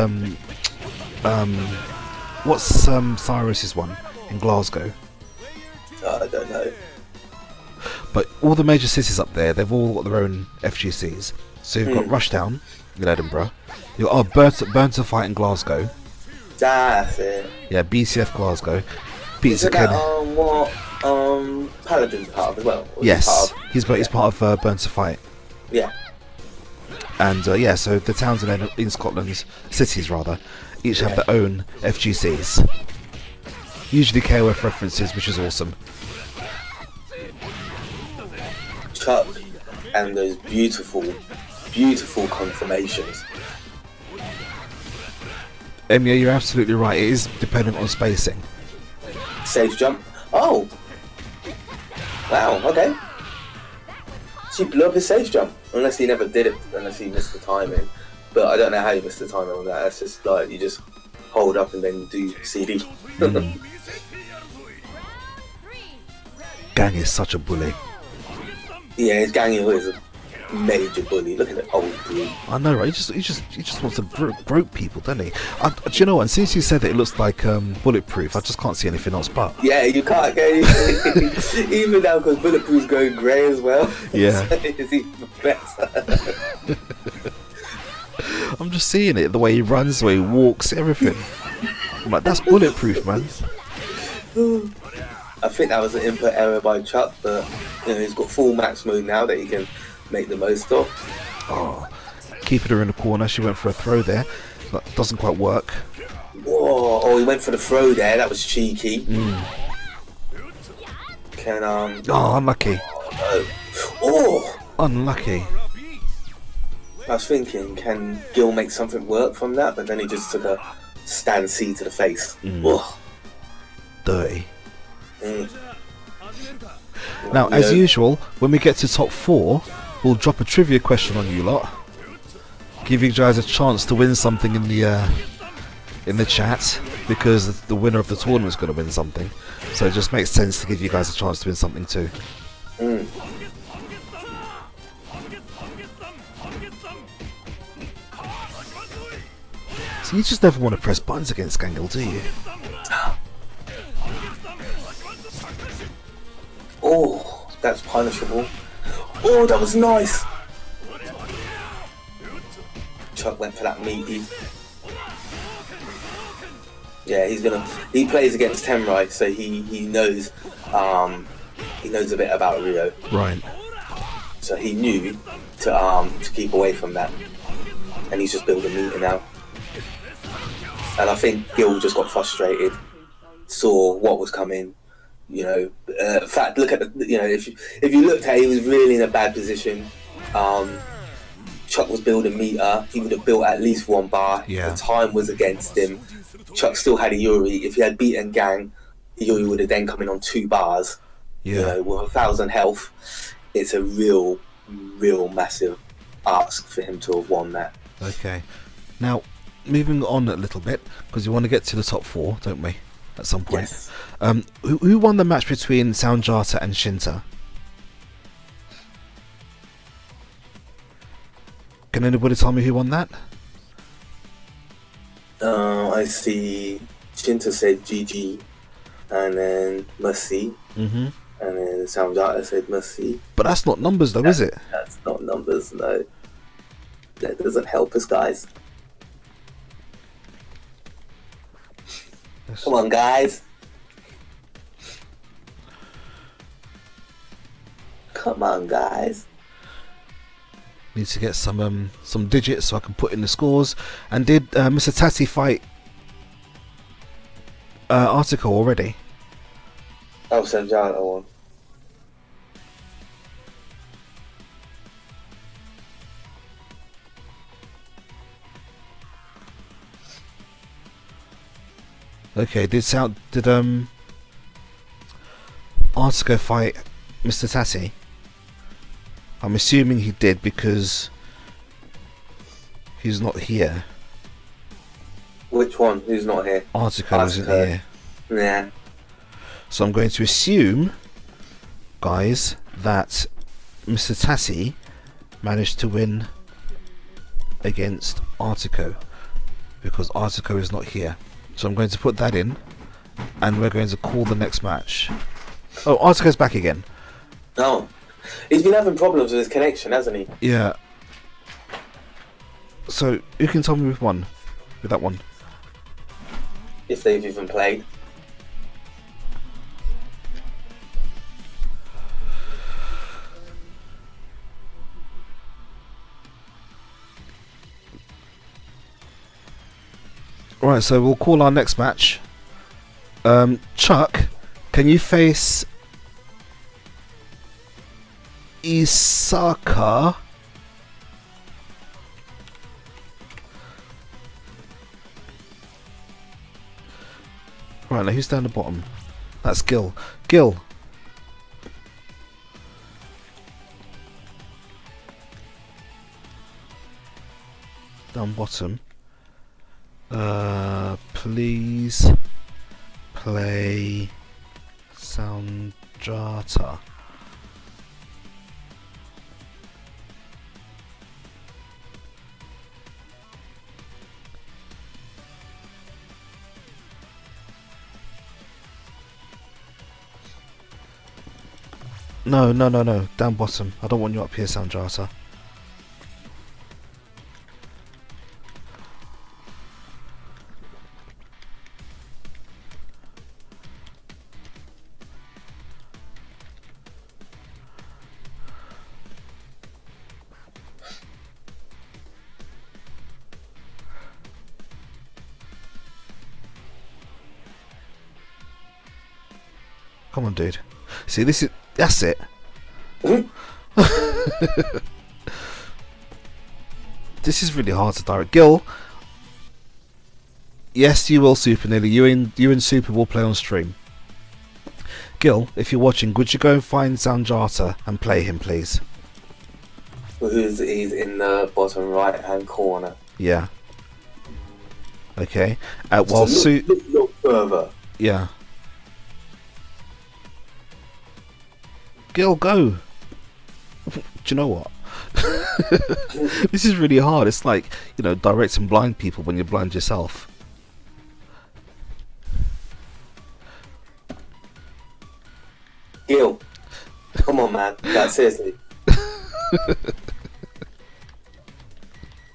what's Cyrus's one in Glasgow? I don't know. But all the major cities up there, they've all got their own FGCs. So you've got Rushdown in Edinburgh. You've got Burn to Fight in Glasgow. That's it. Yeah, BCF Glasgow. Isn't that what Paladin's part of as well? Yes, he's part of Burn to Fight. Yeah. And so the towns in Scotland, cities rather, each have their own FGCs. Usually KOF references, which is awesome. Chuck and those beautiful, beautiful confirmations. Yeah, you're absolutely right. It is dependent on spacing. Safe jump. Oh. Wow. Okay. She blew up his safe jump, unless he never did it, unless he missed the timing. But I don't know how you missed the timing on that. It's just like you just hold up and then do CD. Gang is such a bully. Yeah, his gang is a major bully. Look at that old dude. I know, right? He just wants to grope people, doesn't he? Do you know what? And since you said that it looks like Bulletproof, I just can't see anything else but. Yeah, you can't go even now because Bulletproof's going grey as well. Yeah. It's even better. I'm just seeing it, the way he runs, the way he walks, everything. I'm like, that's Bulletproof, man. I think that was an input error by Chuck, but he's got full max mode now that he can make the most of. Oh, keeping her in the corner. She went for a throw there. That doesn't quite work. Whoa! Oh, he went for the throw there. That was cheeky. Oh, unlucky. Oh! Unlucky. I was thinking, can Gil make something work from that? But then he just took a stand C to the face. Dirty. Now, You as know, usual, when we get to top 4, we'll drop a trivia question on you lot. Give you guys a chance to win something in the chat, because the winner of the tournament is going to win something. So it just makes sense to give you guys a chance to win something too. So you just never want to press buttons against Gangle, do you? Oh, that's punishable. Oh, that was nice. Chuck went for that meaty. Yeah, he plays against Tenrai, so he knows a bit about Rio. Right. So he knew to keep away from that. And he's just building meter now. And I think Gil just got frustrated, saw what was coming. You know, in fact, look at if you looked at it, he was really in a bad position. Chuck was building meter. He would have built at least 1 bar. Yeah. The time was against him. Chuck still had a Yuri. If he had beaten Gang, Yuri would have then come in on 2 bars. Yeah. You know, with 1,000 health, it's a real massive ask for him to have won that. Okay. Now, moving on a little bit, because we want to get to the top 4, don't we? At some point. Yes. Who won the match between Soundjata and Shinta? Can anybody tell me who won that? I see Shinta said GG, and then Mercy, Mm-hmm. and then Soundjata said Mercy. But that's not numbers though, is it? That's not numbers, no. That doesn't help us, guys. Come on, guys. Come on, guys. Need to get some digits so I can put in the scores. And did Mr. Tati fight Article already? Oh, Soundjata won. Okay, did Artico fight Mr. Tati? I'm assuming he did because he's not here. Which one? Who's not here? Artico isn't here. Yeah. So I'm going to assume, guys, that Mr. Tati managed to win against Artico because Artico is not here. So I'm going to put that in, and we're going to call the next match. Oh, Artico's back again. No. He's been having problems with his connection, hasn't he? Yeah. So who can tell me with that one? If they've even played. Right, so we'll call our next match. Chuck, can you face Isaka? Right, now who's down the bottom? That's Gil. Gil. Down bottom. Please play Soundjata. No. Down bottom. I don't want you up here, Soundjata. Come on, dude. See, that's it. This is really hard to direct. Gil, yes, you will, Super Nearly. You and Super will play on stream. Gil, if you're watching, would you go and find Zanjata and play him, please? He's in the bottom right hand corner. Yeah. Okay. So look further. Yeah. Gil, go. Do you know what? This is really hard. It's like, directing blind people when you're blind yourself. Gil, come on, man. Like, seriously.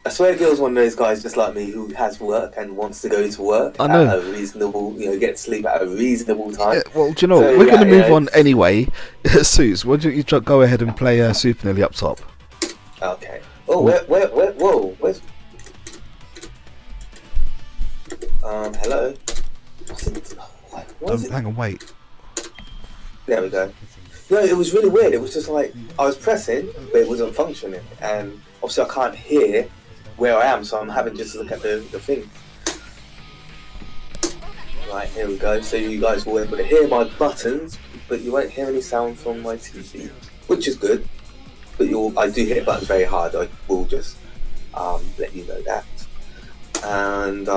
I swear Gil's one of those guys just like me who has work and wants to go to work I know. at a reasonable, get sleep at a reasonable time. Yeah, well, do you know what? We're going to move on anyway. Suits, why don't you go ahead and play Super Nearly up top? Okay. Oh, whoa, where's... hello? What is it? Hang on, wait. There we go. No, it was really weird. It was just like, I was pressing, but it wasn't functioning. And obviously I can't hear where I am, so I'm having just to look at the thing. Right, here we go. So you guys will be able to hear my buttons, but you won't hear any sound from my TV, which is good. But I do hit buttons very hard. I will just let you know that. And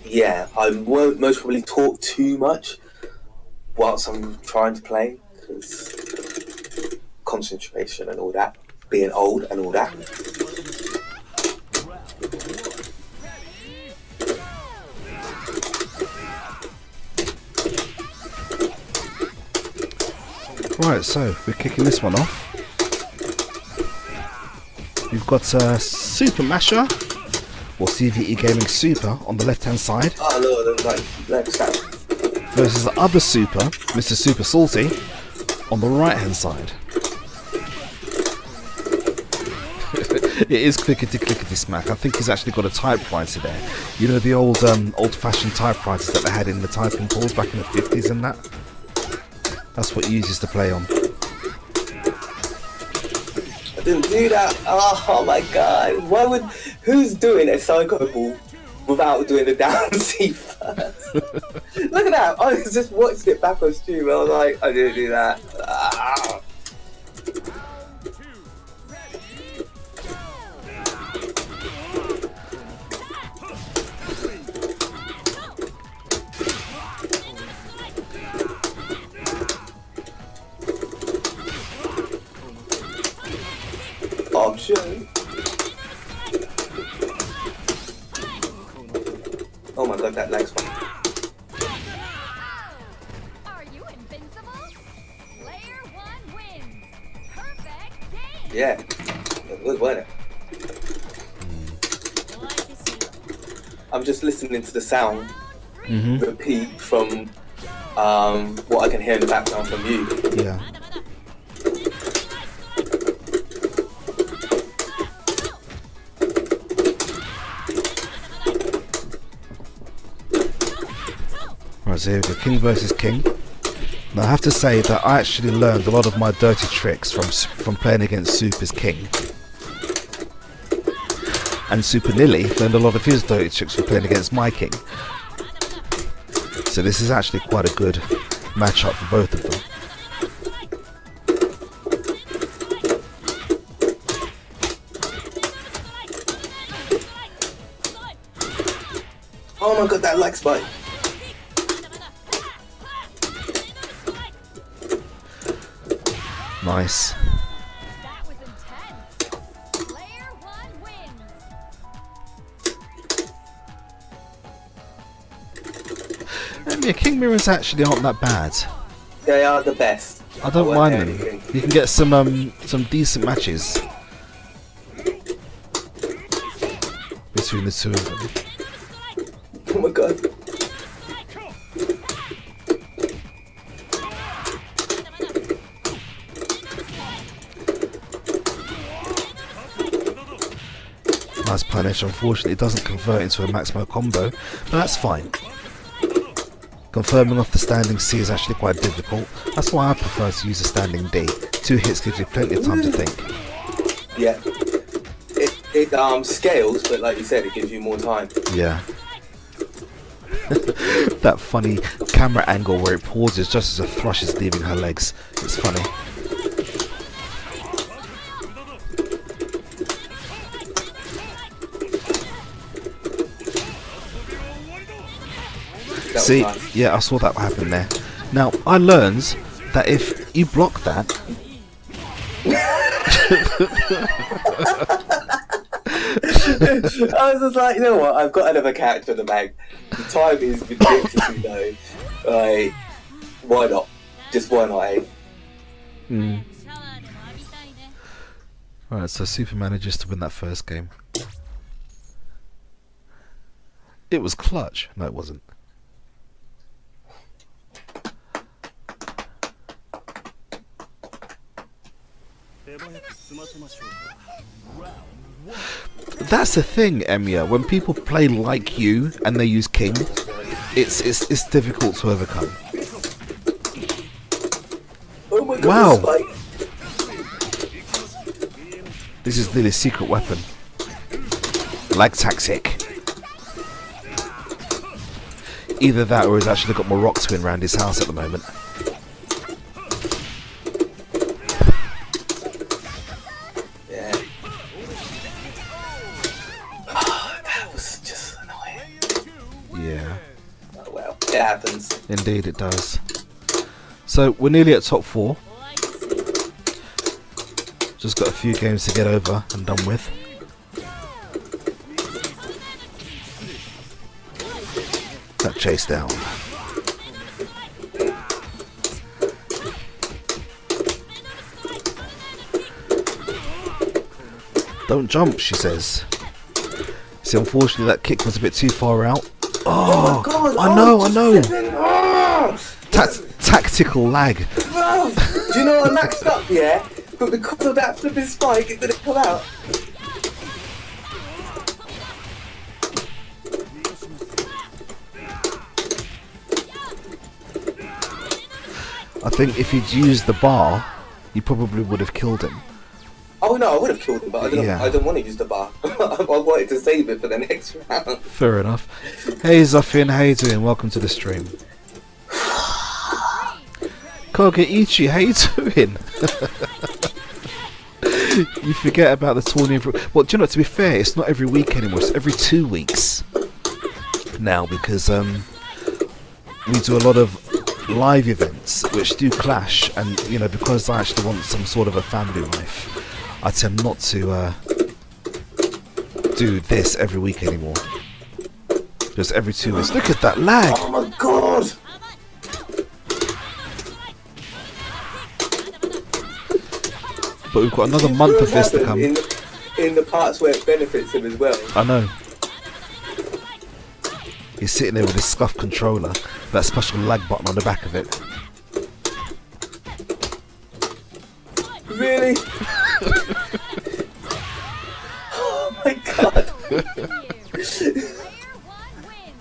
yeah, I won't most probably talk too much whilst I'm trying to play, because concentration and all that, being old and all that. Right, so we're kicking this one off. We've got Super Masher, or CVE Gaming Super, on the left hand side. Oh no, let's start. Versus the other Super, Mr. Super Salty, on the right hand side. It is clickety smack. I think he's actually got a typewriter there. You know the old fashioned typewriters that they had in the typing pools back in the 50s and that? That's what he uses to play on. I didn't do that. Oh my god. Who's doing a psycho ball without doing the down C first? Look at that. I just watched it back on stream. I was like, I didn't do that. Ah. Option. Oh my god, that lags one. Are you invincible? Player 1 wins. Perfect game. Yeah, it was, wasn't it? I'm just listening to the sound repeat from what I can hear in the background from you. Yeah. Right, so here we go, King versus King. Now I have to say that I actually learned a lot of my dirty tricks from playing against Super's King. And Super Nilly learned a lot of his dirty tricks from playing against my King. So this is actually quite a good matchup for both of them. Oh my god, that leg spike. Nice. That was intense. Player 1 wins. And yeah, King Mirrors actually aren't that bad. They are the best. I don't mind them. Anything. You can get some decent matches between the two of them. Oh my god. Nice punish. Unfortunately, it doesn't convert into a maximo combo, but that's fine. Confirming off the standing C is actually quite difficult. That's why I prefer to use a standing D. 2 hits gives you plenty of time to think. Yeah. It scales, but like you said, it gives you more time. Yeah. that funny camera angle where it pauses just as a thrush is leaving her legs. It's funny. See, nice. yeah, I saw that happen there. Now, I learned that if you block that, I was just like, you know what? I've got another character in the bag. The time is ridiculously low. Like, why not? Just why not, eh? Alright, so Supa manages to win that first game. It was clutch. No, it wasn't. That's the thing, Emiya. When people play like you and they use King, it's difficult to overcome. Oh my god, Wow. Spike. This is Lily's secret weapon. Lag tactic. Either that or he's actually got more rock twin around his house at the moment. Yeah. That was just annoying. Yeah. Oh well, it happens. Indeed it does. So we're nearly at top 4. Just got a few games to get over and done with. That chase down. Don't jump, she says. See, unfortunately that kick was a bit too far out. Oh, my god! I know, I know. Oh, Tactical lag. bro, do you know I maxed up, yeah? But because of that flipping spike, it didn't come out. I think if he'd used the bar, you probably would have killed him. Oh no, I would have killed him, but I didn't. Yeah. I didn't want to use the bar. I wanted to save it for the next round. Fair enough. Hey Zuffian, how you doing? Welcome to the stream. Kogeichi, how you doing? You forget about the tournament. Well, do you know, to be fair, it's not every week anymore, it's every 2 weeks now, because we do a lot of live events which do clash, and you know, because I actually want some sort of a family life, I tend not to do this every week anymore. Just every 2 weeks. Look at that lag! Oh my god! But we've got another month of this to come. In the parts where it benefits him as well. I know. He's sitting there with his scuffed controller, that special lag button on the back of it. Really? Oh my god! Player 1 wins.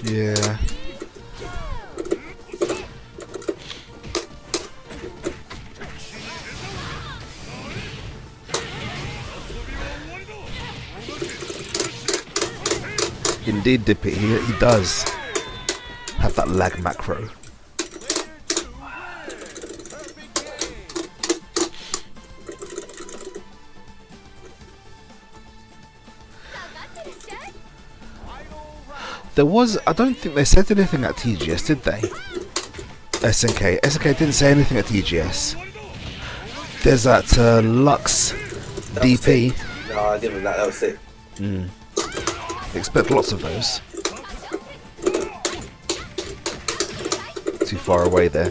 Yeah. Indeed, Dippy, he does have that lag macro. There was, I don't think they said anything at TGS, did they? SNK. SNK didn't say anything at TGS. There's that Lux DP. No, I didn't. That was sick. Expect lots of those. Too far away there.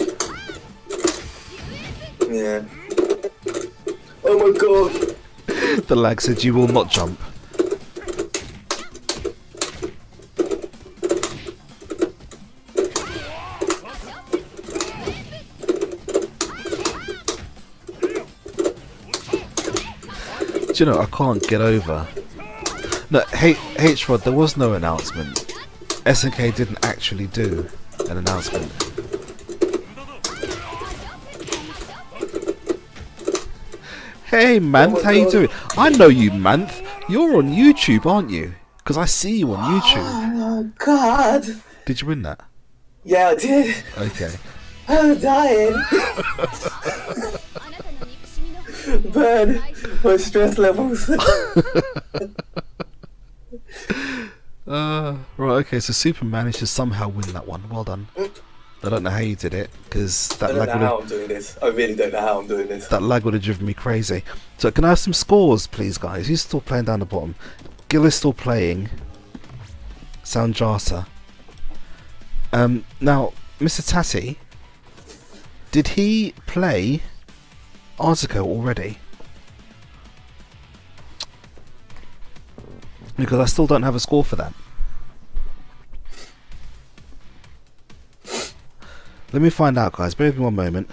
Yeah. Oh my god! The lag said you will not jump. Do you know, I can't get over. No, H-Rod, there was no announcement. SNK didn't actually do an announcement. Hey, Manth, my how you God. doing? I know you, Manth. You're on YouTube, aren't you? Because I see you on YouTube. Oh God. Did you win that? Yeah, I did. Okay. I'm dying. あなたの憎しみの炎を Burn my stress levels. Right, okay, so Super managed to somehow win that one. Well done. I don't know how you did it, because I that don't lag know would how have I'm doing this. I really don't know how I'm doing this. that lag would have driven me crazy. So can I have some scores, please, guys? Who's still playing down the bottom? Gil is still playing. Soundjasa. Now, Mr. Tati, did he play Artico already? Because I still don't have a score for that. Let me find out, guys. Bear with me one moment.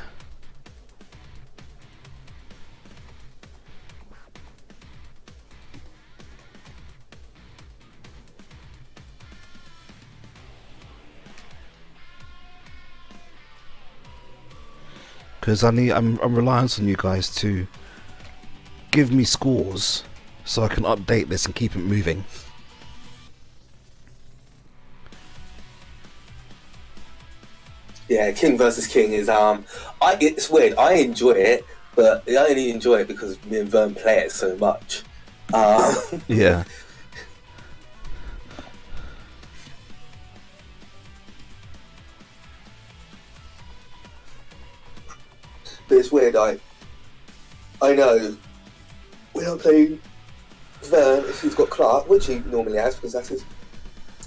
Because I'm reliant on you guys to give me scores so I can update this and keep it moving. Yeah, King versus King is it's weird. I enjoy it, but I only enjoy it because me and Vern play it so much. Yeah. But it's weird. I know when I'm playing Vern, if he's got Clark, which he normally has because that's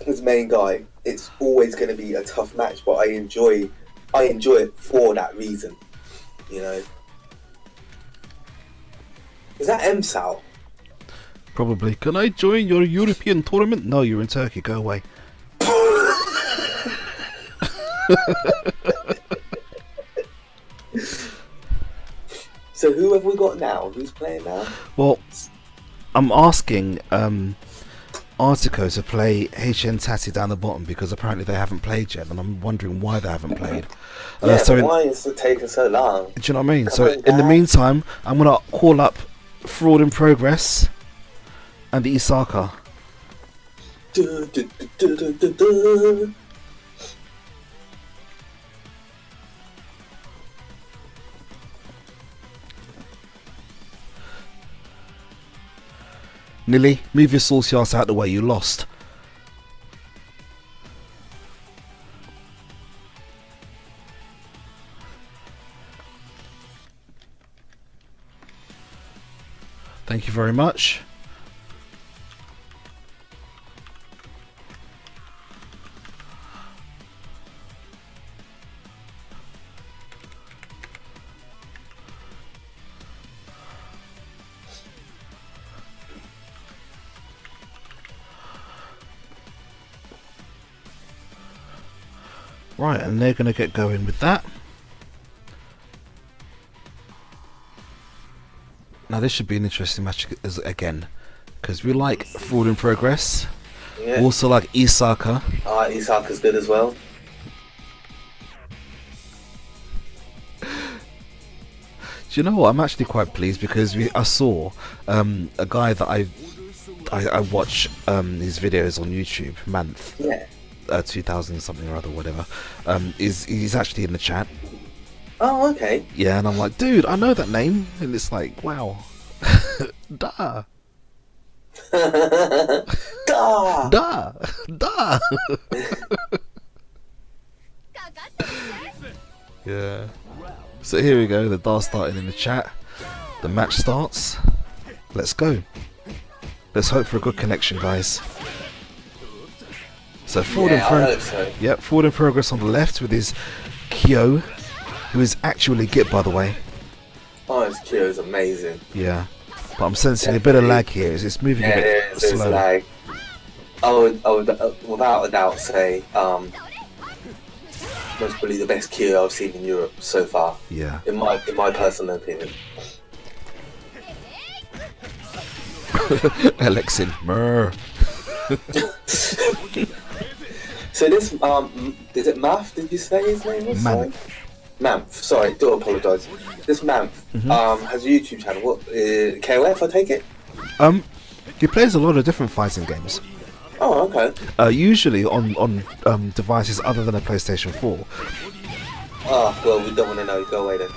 his main guy, it's always going to be a tough match. But I enjoy it for that reason. You know. Is that MSAL? Probably. Can I join your European tournament? No, you're in Turkey. Go away. So who have we got now? Who's playing now? Well, I'm asking Artico to play HN Tati down the bottom because apparently they haven't played yet, and I'm wondering why they haven't played. Yeah, So why is it taking so long? do you know what I mean? Come So on, in the guys. meantime, I'm gonna call up Fraud in Progress and Isaka. Du, du, du, du, du, du. Nilly, move your saucy ass out the way. You lost. Thank you very much. Right, and they're going to get going with that. Now this should be an interesting match again, because we like Fraud in Progress. Yeah. Also like Isaka. Isaka's good as well. Do you know what? I'm actually quite pleased because I saw a guy that I watch his videos on YouTube, Manth. Yeah. 2000 something or other, whatever. He's actually in the chat. Oh, okay. Yeah, and I'm like, dude, I know that name, and it's like, wow, duh, Duh. duh, duh. Yeah. So here we go. The DAR starting in the chat. The match starts. Let's go. Let's hope for a good connection, guys. So Fraud in Yeah, I Progress. hope so. Yep, Fraud in Progress on the left with his Kyo, who is actually Git, by the way. Oh, his Q is amazing. Yeah, but I'm sensing a bit of lag here. It's moving a Yeah, bit there's slow. lag. I would without a doubt say most probably the best Q I've seen in Europe so far. Yeah. In my personal opinion. Alexin. Murr. So this is it Math? Did you say his name was? Man. Manf, sorry, do apologise. This Manf has a YouTube channel. What KOF? I take it. He plays a lot of different fighting games. Oh, okay. Usually on devices other than a PlayStation 4. Oh, well, we don't want to know. Go away then.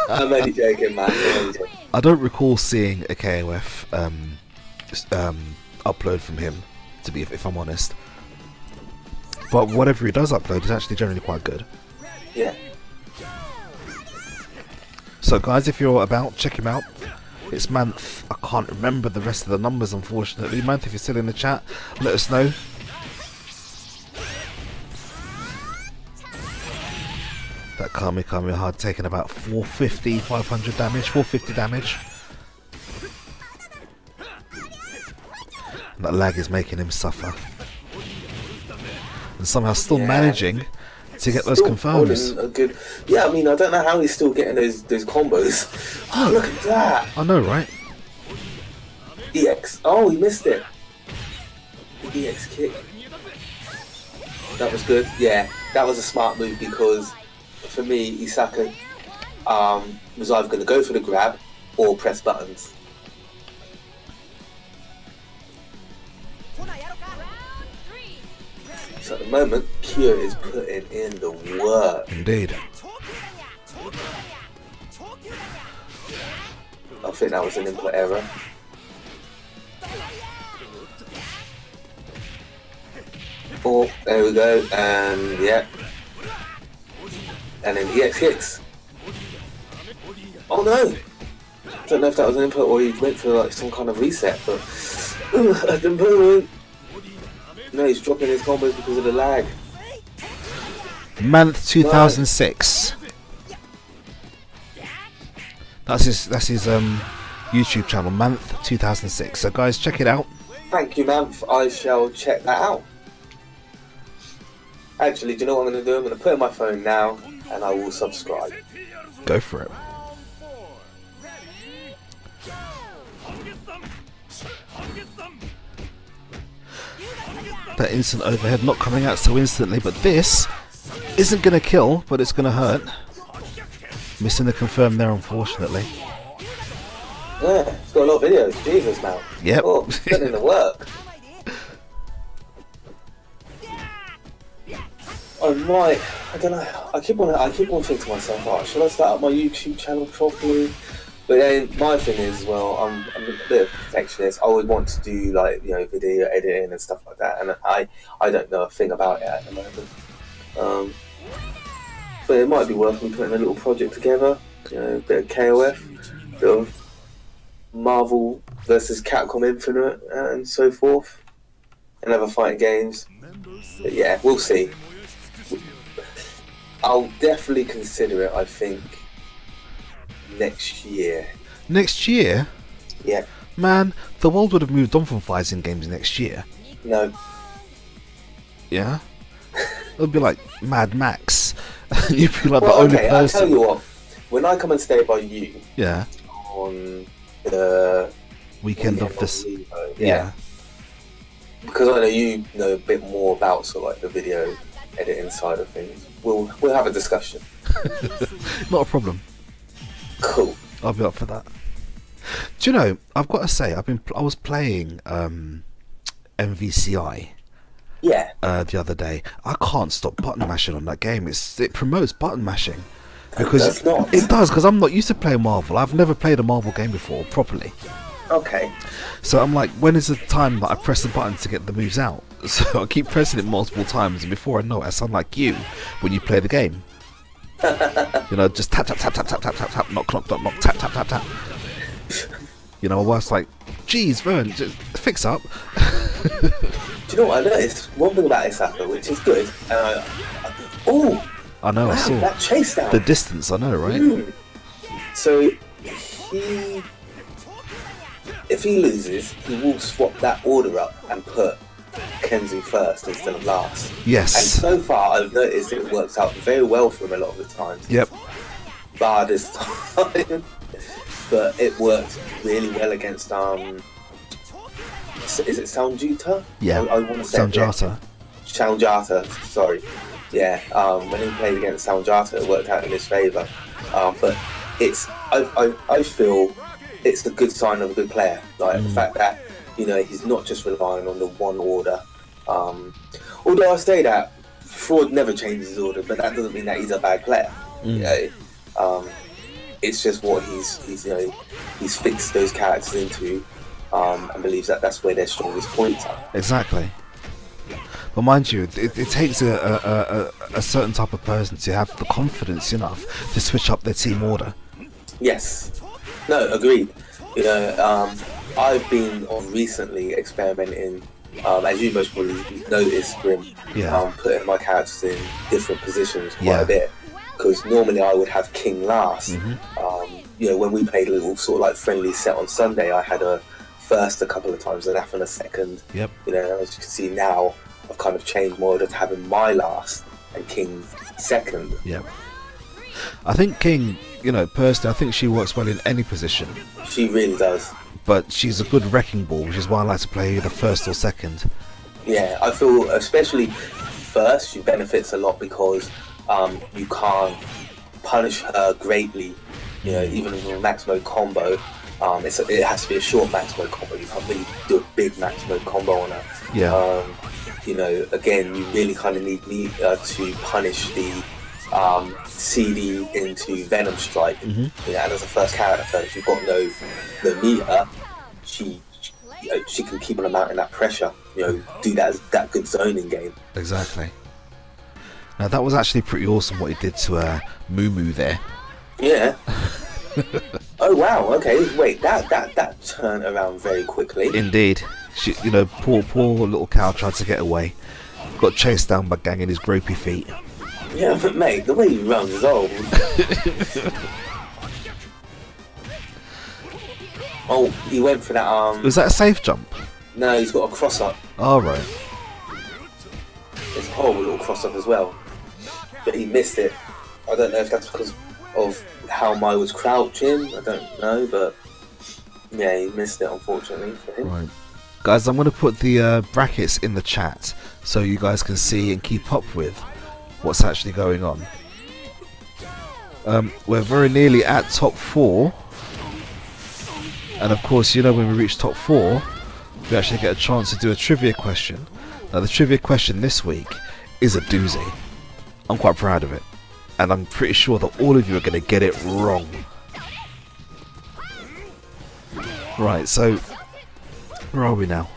I'm only joking, man. I'm only joking. I don't recall seeing a KOF upload from him, to be if I'm honest. But whatever he does upload is actually generally quite good. Yeah. So guys, if you're about, check him out. It's Manth. I can't remember the rest of the numbers, unfortunately. Manth, if you're still in the chat, let us know. That Kami hard taking about 450, 500 damage, 450 damage. And that lag is making him suffer. And somehow still managing to get those confirms. Good. Yeah, I mean, I don't know how he's still getting those combos. Oh, look at that. I know, right? EX. Oh, he missed it. The EX kick. That was good. Yeah, that was a smart move because for me, Isaka was either going to go for the grab or press buttons. So at the moment, Kyo is putting in the work. Indeed. I think that was an input error. Oh, there we go, and yeah. And then EX hits. Oh no! I don't know if that was an input or he went for like some kind of reset, but at the moment, no, he's dropping his combos because of the lag. Manth 2006. That's his YouTube channel, Manth 2006. So guys, check it out. Thank you, Manth. I shall check that out. Actually, do you know what I'm going to do? I'm going to put in my phone now, and I will subscribe. Go for it. That instant overhead not coming out so instantly, but this isn't going to kill, but it's going to hurt. Missing the confirm there, unfortunately. Yeah, it's got a lot of videos. Jesus, man. Yep. Oh, putting in the work. I don't know. I keep on thinking to myself, oh, should I start up my YouTube channel properly? But then my thing is, well, I'm a bit of a perfectionist. I would want to do like, you know, video editing and stuff like that, and I don't know a thing about it at the moment. But it might be worth me putting a little project together. You know, a bit of KOF, a bit of Marvel versus Capcom Infinite, and so forth, and other fighting games. But yeah, we'll see. I'll definitely consider it, I think, next year. Next year? Yeah. Man, the world would have moved on from fighting games next year. No. Yeah? It would be like Mad Max. You'd be like Well, the only okay, person. I'll tell you what. When I come and stay by you Yeah. on the Weekend of this. Evo, Yeah. because I know you know a bit more about sort of like the video editing side of things. We'll have a discussion. Not a problem. Cool. I'll be up for that. Do you know? I've got to say, I was playing MVCI. Yeah. The other day. I can't stop button mashing on that game. It promotes button mashing because it does. Because I'm not used to playing Marvel. I've never played a Marvel game before properly. Okay. So I'm like, when is the time that I press the button to get the moves out? So I keep pressing it multiple times, and before I know it, I sound like you when you play the game. You know, just tap tap tap tap tap tap tap tap, knock knock knock knock, tap tap tap tap. You know, my wife's like, "Geez, Vern, just fix up." Do you know what I noticed? One thing about Isaka, which is good. Oh. I know. Wow, I saw that chase down. the distance. I know, right? So if he loses, he will swap that order up and put Kenzie first instead of last. Yes. And so far, I've noticed it works out very well for him a lot of the times. Yep. Bar this time, but it works really well against is it Soundjuta? Yeah. I want to say Soundjata. Soundjata. Sorry. Yeah, when he played against Sanjata, it worked out in his favour. But I feel it's a good sign of a good player. Like the fact that he's not just relying on the one order. Although I say that Fraud never changes his order, but that doesn't mean that he's a bad player. It's just what he's fixed those characters into, and believes that that's where their strongest points are. Exactly. But mind you, it takes a certain type of person to have the confidence enough to switch up their team order. Yes. No, agreed. I've been recently experimenting, as you most probably noticed, Grim, putting my characters in different positions quite a bit. Because normally I would have King last. When we played a little sort of like friendly set on Sunday, I had a first a couple of times and a second. Yep. As you can see now, I've kind of changed my order to having my last and King second. Yep. I think King, personally, I think she works well in any position. She really does. But she's a good wrecking ball, which is why I like to play either first or second. Yeah, I feel especially first she benefits a lot because you can't punish her greatly. Even with a max mode combo, it has to be a short max mode combo. You can't really do a big max mode combo on her. Yeah. Again, you really kind of need me to punish the CD into Venom Strike. And as a first character, if you've got no meter, she can keep on mounting that pressure. Do that good zoning game. Exactly. Now that was actually pretty awesome what he did to Moo there. Yeah. Oh wow. Okay. Wait. That turned around very quickly. Indeed. She, poor little cow tried to get away. Got chased down by gang in his gropey feet. Yeah, but mate, the way he runs is old. Oh, he went for that. Was that a safe jump? No, he's got a cross up. Oh right. It's a horrible little cross up as well, but he missed it. I don't know if that's because of how Mai was crouching. I don't know, but yeah, he missed it unfortunately for him. Right. Guys, I'm going to put the brackets in the chat so you guys can see and keep up with what's actually going on. We're very nearly at top 4. And of course, when we reach top 4, we actually get a chance to do a trivia question. Now, the trivia question this week is a doozy. I'm quite proud of it. And I'm pretty sure that all of you are going to get it wrong. Right, so where are we now?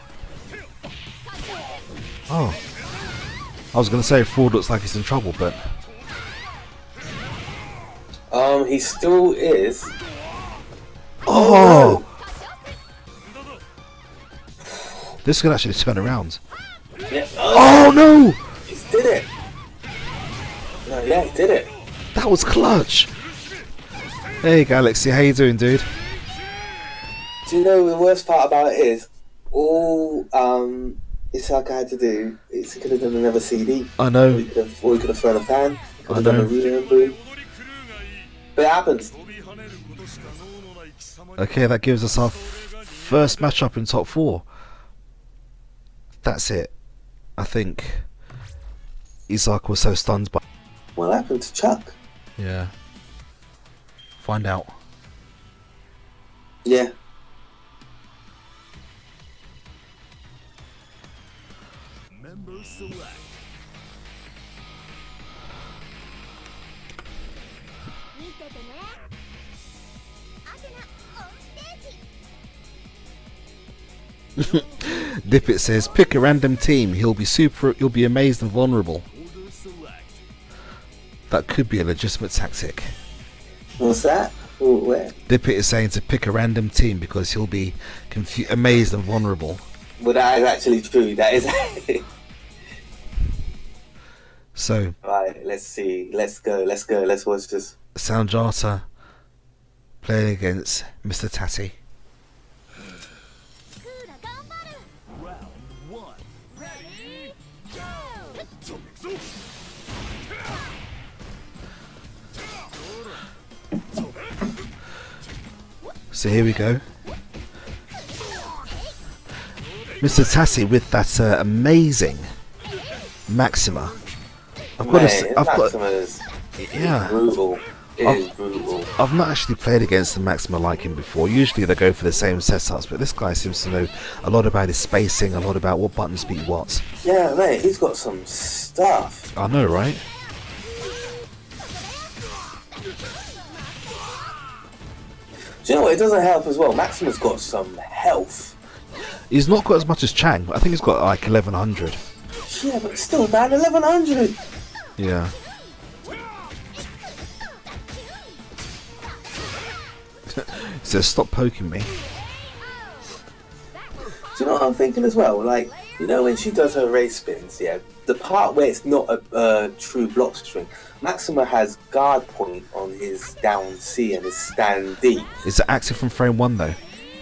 Oh, I was going to say Fraud looks like he's in trouble, but he still is. Oh, no. This could actually turn around. Yeah. Oh no! He did it. No, yeah, he did it. That was clutch. Hey Galaxy, how you doing, dude? Do you know the worst part about it is all Isaka had to do is he could have done another CD. I know. Or he could have thrown a fan. He could have I done know. a relay and boom. But it happens. Okay, that gives us our first matchup in top 4. That's it. I think Isaac was so stunned by. What happened to Chuck? Yeah. Find out. Yeah. Member select. Dippet says, pick a random team. He'll be amazed and vulnerable. Order select. That could be a legitimate tactic. What's that? Where? Dippet is saying to pick a random team because he'll be amazed and vulnerable. Well, that is actually true. That is. So. Right, let's see. Let's go. Let's watch this. Soundjata playing against Mr. Tatty. Round 1. Ready, go! So here we go. Mr. Tassi with that amazing Maxima. I've got Man, to. I've got. Maxima is Yeah. brutal. It is brutal. I've not actually played against the Maxima like him before. Usually they go for the same setups, but this guy seems to know a lot about his spacing, a lot about what buttons beat what. Yeah, mate, he's got some stuff. I know, right? Do you know what? It doesn't help as well. Maxima's got some health. He's not got as much as Chang. I think he's got like 1100. Yeah, but still, man, 1100. Yeah. He says, stop poking me. Do you know what I'm thinking as well? Like, you know when she does her race spins, yeah, the part where it's not a true block string, Maxima has guard point on his down C and his stand D. Is it active from frame 1 though?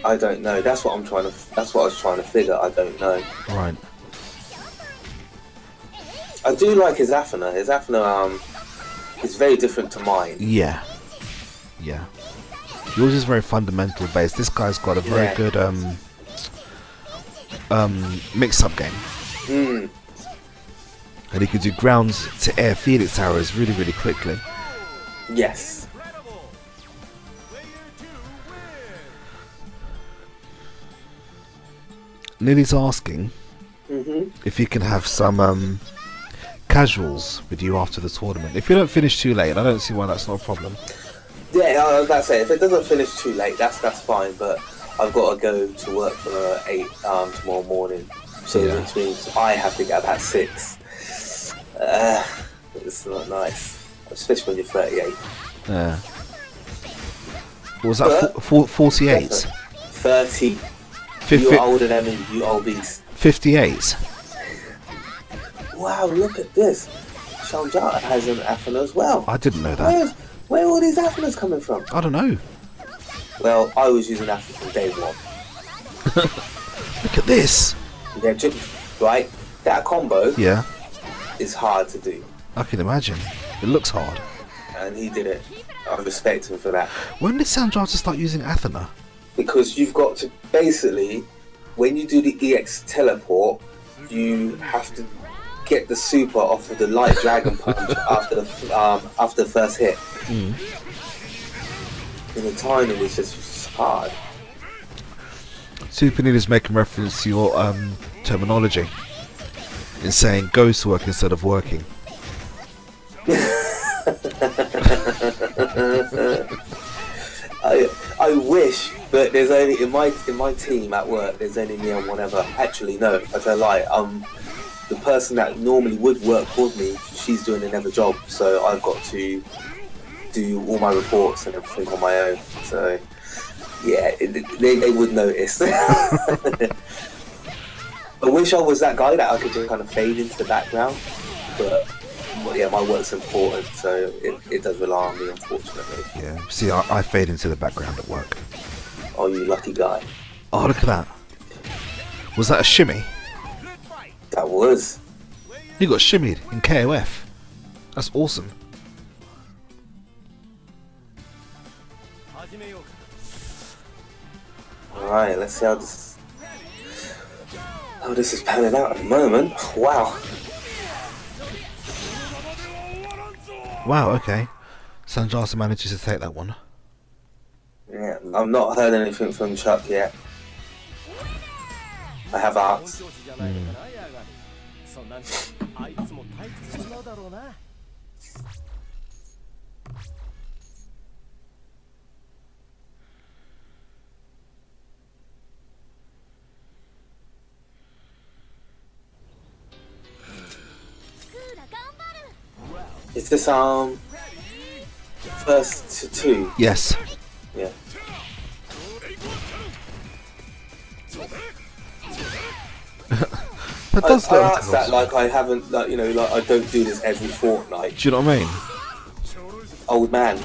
I don't know. That's what I was trying to figure. I don't know. Right. I do like his Athena. His Athena is very different to mine. Yeah. Yeah. Yours is very fundamental based. This guy's got a very good mix-up game. Mm. And he can do ground to air Felix arrows really, really quickly. Yes. Lily's asking if you can have some casuals with you after the tournament. If you don't finish too late, I don't see why that's not a problem. Yeah, that's it. If it doesn't finish too late, that's fine. But I've got to go to work for 8 tomorrow morning, so Yeah. which means I have to get up at 6. It's not nice, especially when you're 38. Yeah. What was that? 48? 30. You're older than me, you old beast. 58? Wow, look at this. Shanjata has an Athena as well. I didn't know that. Where are all these Athenas coming from? I don't know. Well, I was using Athena from day one. Look at this. Yeah, right? That combo Yeah, is hard to do. I can imagine. It looks hard. And he did it. I respect him for that. When did Sandrata start using Athena? Because you've got to basically, when you do the EX teleport, you have to get the super off of the light dragon punch after the first hit. And the timing is just hard. Super is making reference to your terminology in saying goes to work instead of working. I wish, but there's only in my team at work. There's only me and one other. Actually, no, I don't lie. The person that normally would work with me, she's doing another job, so I've got to do all my reports and everything on my own. So yeah, they would notice. I wish I was that guy that I could just kind of fade into the background, but yeah, my work's important, so it does rely on me, unfortunately. Yeah. See, I fade into the background at work. Oh, you lucky guy. Oh, look at that. Was that a shimmy? That was. You got shimmied in KOF. That's awesome. Alright, let's see how this is panning out at the moment. Wow. Wow, okay. Sanjasa manages to take that one. Yeah, I've not heard anything from Chuck yet. I have asked. Is this first to 2? Yes. Yeah. That does I look asked that like I haven't, like, you know, like I don't do this every fortnight. Do you know what I mean? Old man.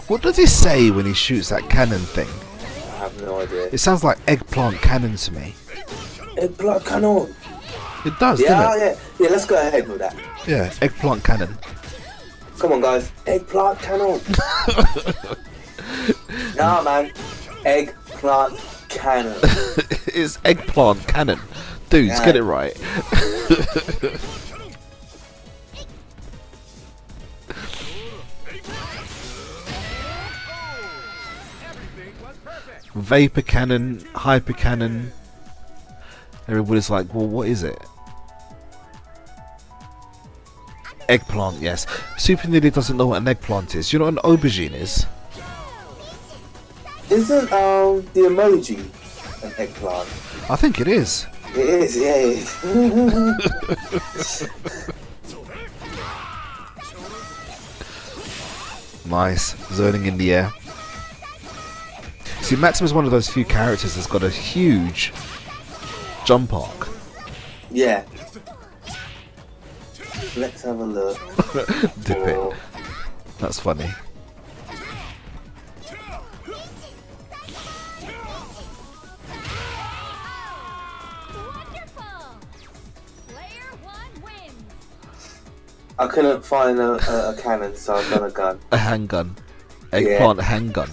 What does he say when he shoots that cannon thing? I have no idea. It sounds like eggplant cannon to me. Eggplant cannon. It does, Yeah, doesn't it? yeah. Let's go ahead with that. Yeah, eggplant cannon. Come on, guys. Eggplant cannon. Nah, man. Eggplant cannon. It's eggplant cannon. Dudes, get it right. Vapor cannon, hyper cannon. Everybody's like, well, what is it? Eggplant, yes. Super nearly doesn't know what an eggplant is. You know what an aubergine is? Isn't the emoji an eggplant? I think it is. It is, yeah. It is. Nice, zoning in the air. See, Maximus is one of those few characters that's got a huge jump arc. Yeah. Let's have a look. Dip it. That's funny. Wonderful! Player 1 wins! I couldn't find a cannon, so I've done a gun. A handgun. Eggplant handgun.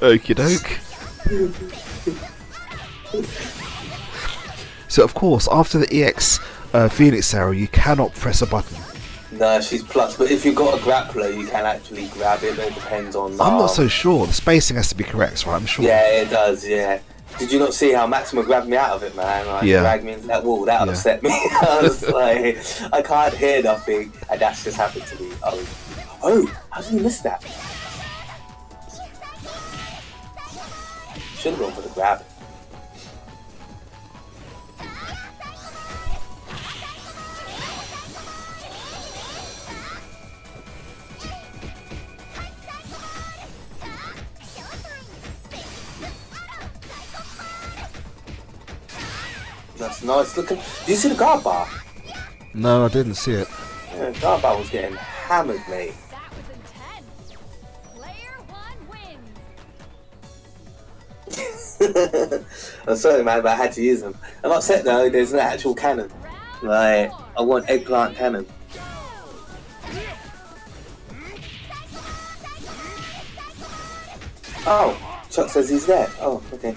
Okie doke. So of course, after the EX Phoenix arrow, you cannot press a button. No, she's plus, but if you've got a grappler, you can actually grab it, but it depends on... I'm not so sure. The spacing has to be correct, right? I'm sure. Yeah, it does, yeah. Did you not see how Maxima grabbed me out of it, man? Like, Yeah. dragged me into that wall. That upset me. I was like, I can't hear nothing, and that's just happened to me. Oh, how did you miss that? Should have gone for the grab. That's nice looking. Do you see the guard bar? No, I didn't see it. Yeah, the guard bar was getting hammered, mate. That was intense! Player 1 wins! I'm sorry, man, but I had to use them. I'm upset though. There's no actual cannon. Like, I want eggplant cannon. Oh, Chuck says he's there. Oh, okay.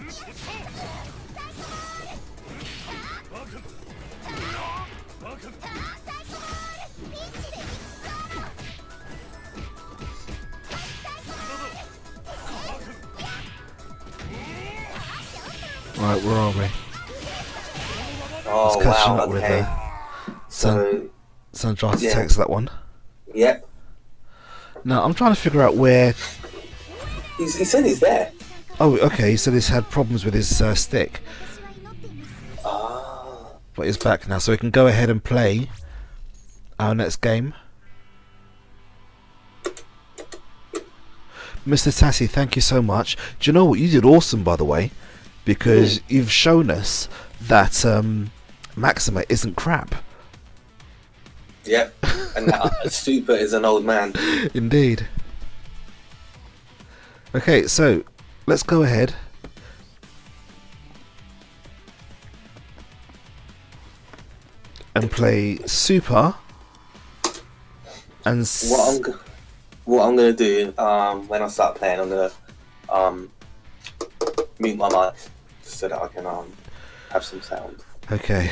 Right, where are we? Oh, It's catching wow, up with okay. So, Sanjata yeah. takes that one. yep. Now, I'm trying to figure out where... He said he's there. Oh, okay, so he's had problems with his stick. Ah. But he's back now, so we can go ahead and play our next game. Mr. Tassie, thank you so much. Do you know what? You did awesome, by the way, because you've shown us that Maxima isn't crap. Yep. And that Supa is an old man. Indeed. Okay, so let's go ahead. And play Supa. And What I'm gonna do when I start playing, I'm gonna mute my mic so that I can have some sound. okay.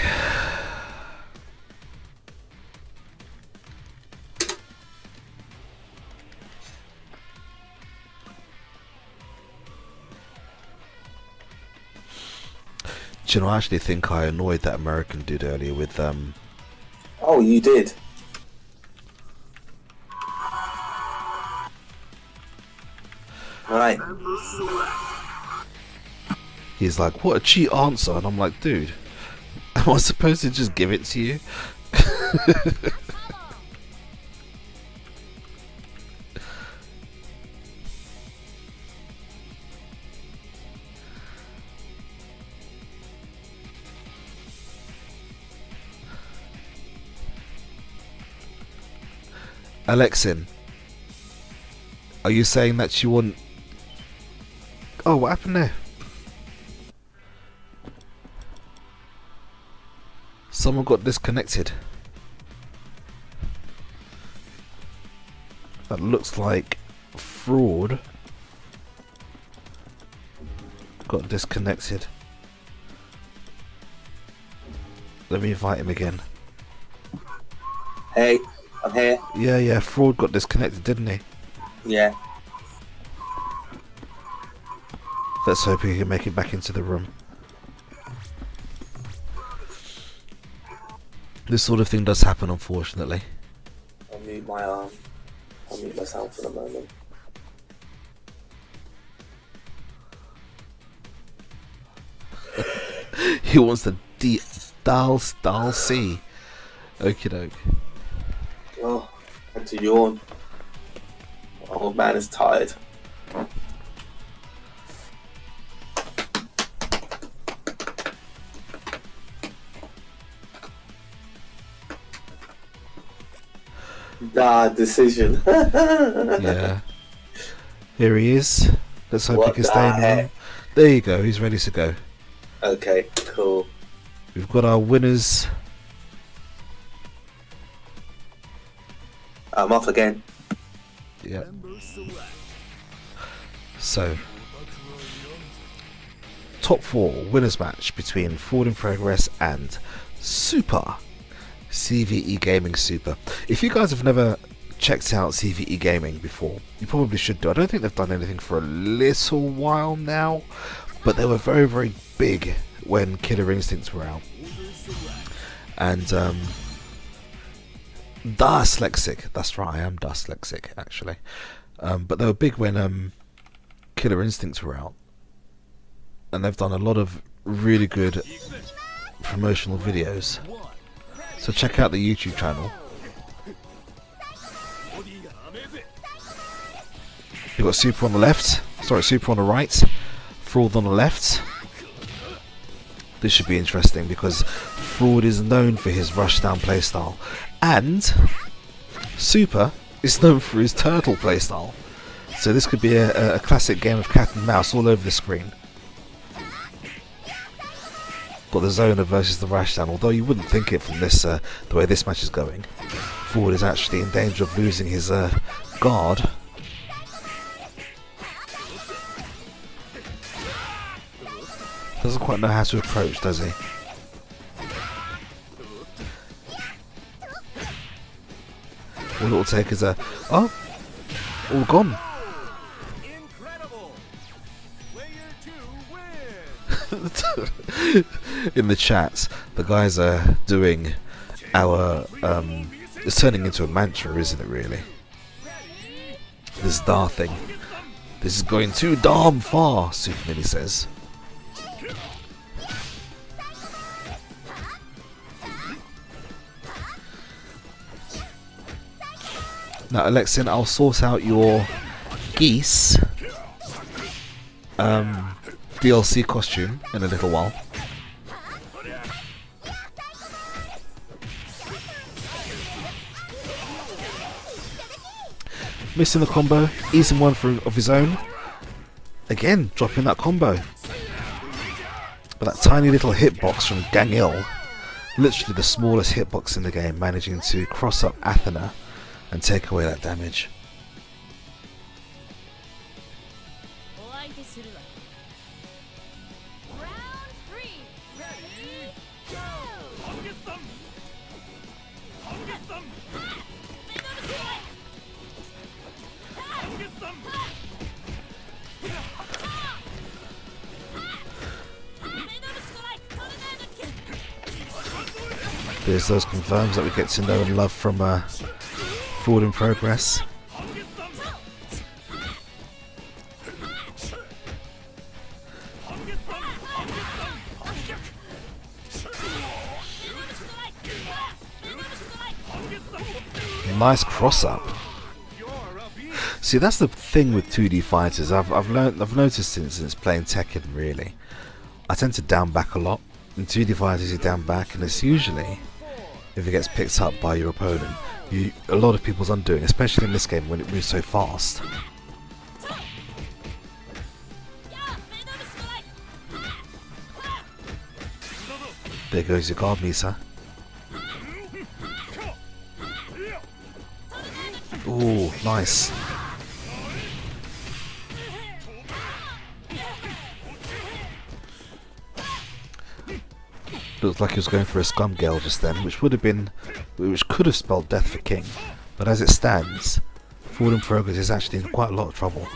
Do you know, I actually think I annoyed that American dude earlier with Oh, you did. Right. he's like, what a cheat answer, and I'm like, dude, am I supposed to just give it to you? Alexin, are you saying that you want... Oh, what happened there? Someone got disconnected. That looks like fraud. got disconnected. Let me invite him again. Hey, I'm here. Yeah, Fraud got disconnected, didn't he? Yeah. Let's hope he can make it back into the room. This sort of thing does happen, unfortunately. I'll mute my sound for the moment. He wants the dial C. Okie doke. Oh, I had to yawn. My old man is tired. Bad decision. Yeah. Here he is. Let's hope he What can the stay in the room. heck? There you go, he's ready to go. Okay, cool. We've got our winners. I'm off again. Yep. Member select. So, top 4 winners match between Forward in Progress and Supa. CVE Gaming Supa. If you guys have never checked out CVE Gaming before, you probably should do. I don't think they've done anything for a little while now, but they were very, very big when Killer Instincts were out. And dyslexic. That's right, I am dyslexic actually. But they were big when Killer Instincts were out, and they've done a lot of really good promotional videos. So check out the YouTube channel. You've got Super on the left, sorry, Super on the right, Fraud on the left. This should be interesting because Fraud is known for his rushdown playstyle, and Supa is known for his turtle playstyle. So this could be a classic game of cat and mouse all over the screen. Got the Zoner versus the Rushdown, although you wouldn't think it from this the way this match is going. Fraud is actually in danger of losing his guard. Doesn't quite know how to approach, does he? All it'll take is a... Oh! All gone! Incredible. Player 2 wins. In the chat, the guys are doing our... it's turning into a mantra, isn't it, really? This Dar thing. This is going too darn far, Super Mini says. Now, Alexin, I'll sort out your geese DLC costume in a little while. Missing the combo, easing one of his own. Again, dropping that combo. But that tiny little hitbox from Gangil, literally the smallest hitbox in the game, managing to cross up Athena and take away that damage. Round 3. Ready, go. Get them. Get them. Get them. There's those confirms that we get to know and love from Forward in Progress. Nice cross up. See, that's the thing with 2D fighters. I've noticed since playing Tekken, really, I tend to down back a lot. In 2D fighters, you down back, and it's usually, if it gets picked up by your opponent, a lot of people's undoing, especially in this game when it moves so fast. There goes your guard, Misa. Ooh, nice. Looked like he was going for a scum gale just then, which could have spelled death for King. But as it stands, Forward in Progress is actually in quite a lot of trouble.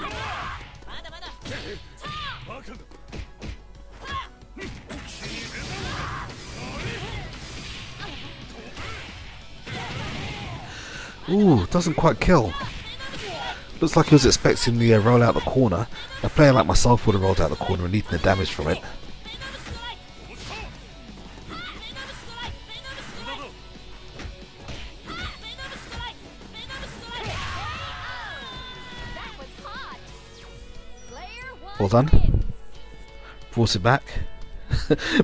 Ooh, doesn't quite kill. Looks like he was expecting the roll out the corner. A player like myself would have rolled out the corner and eaten the damage from it. Well done. Brought it back.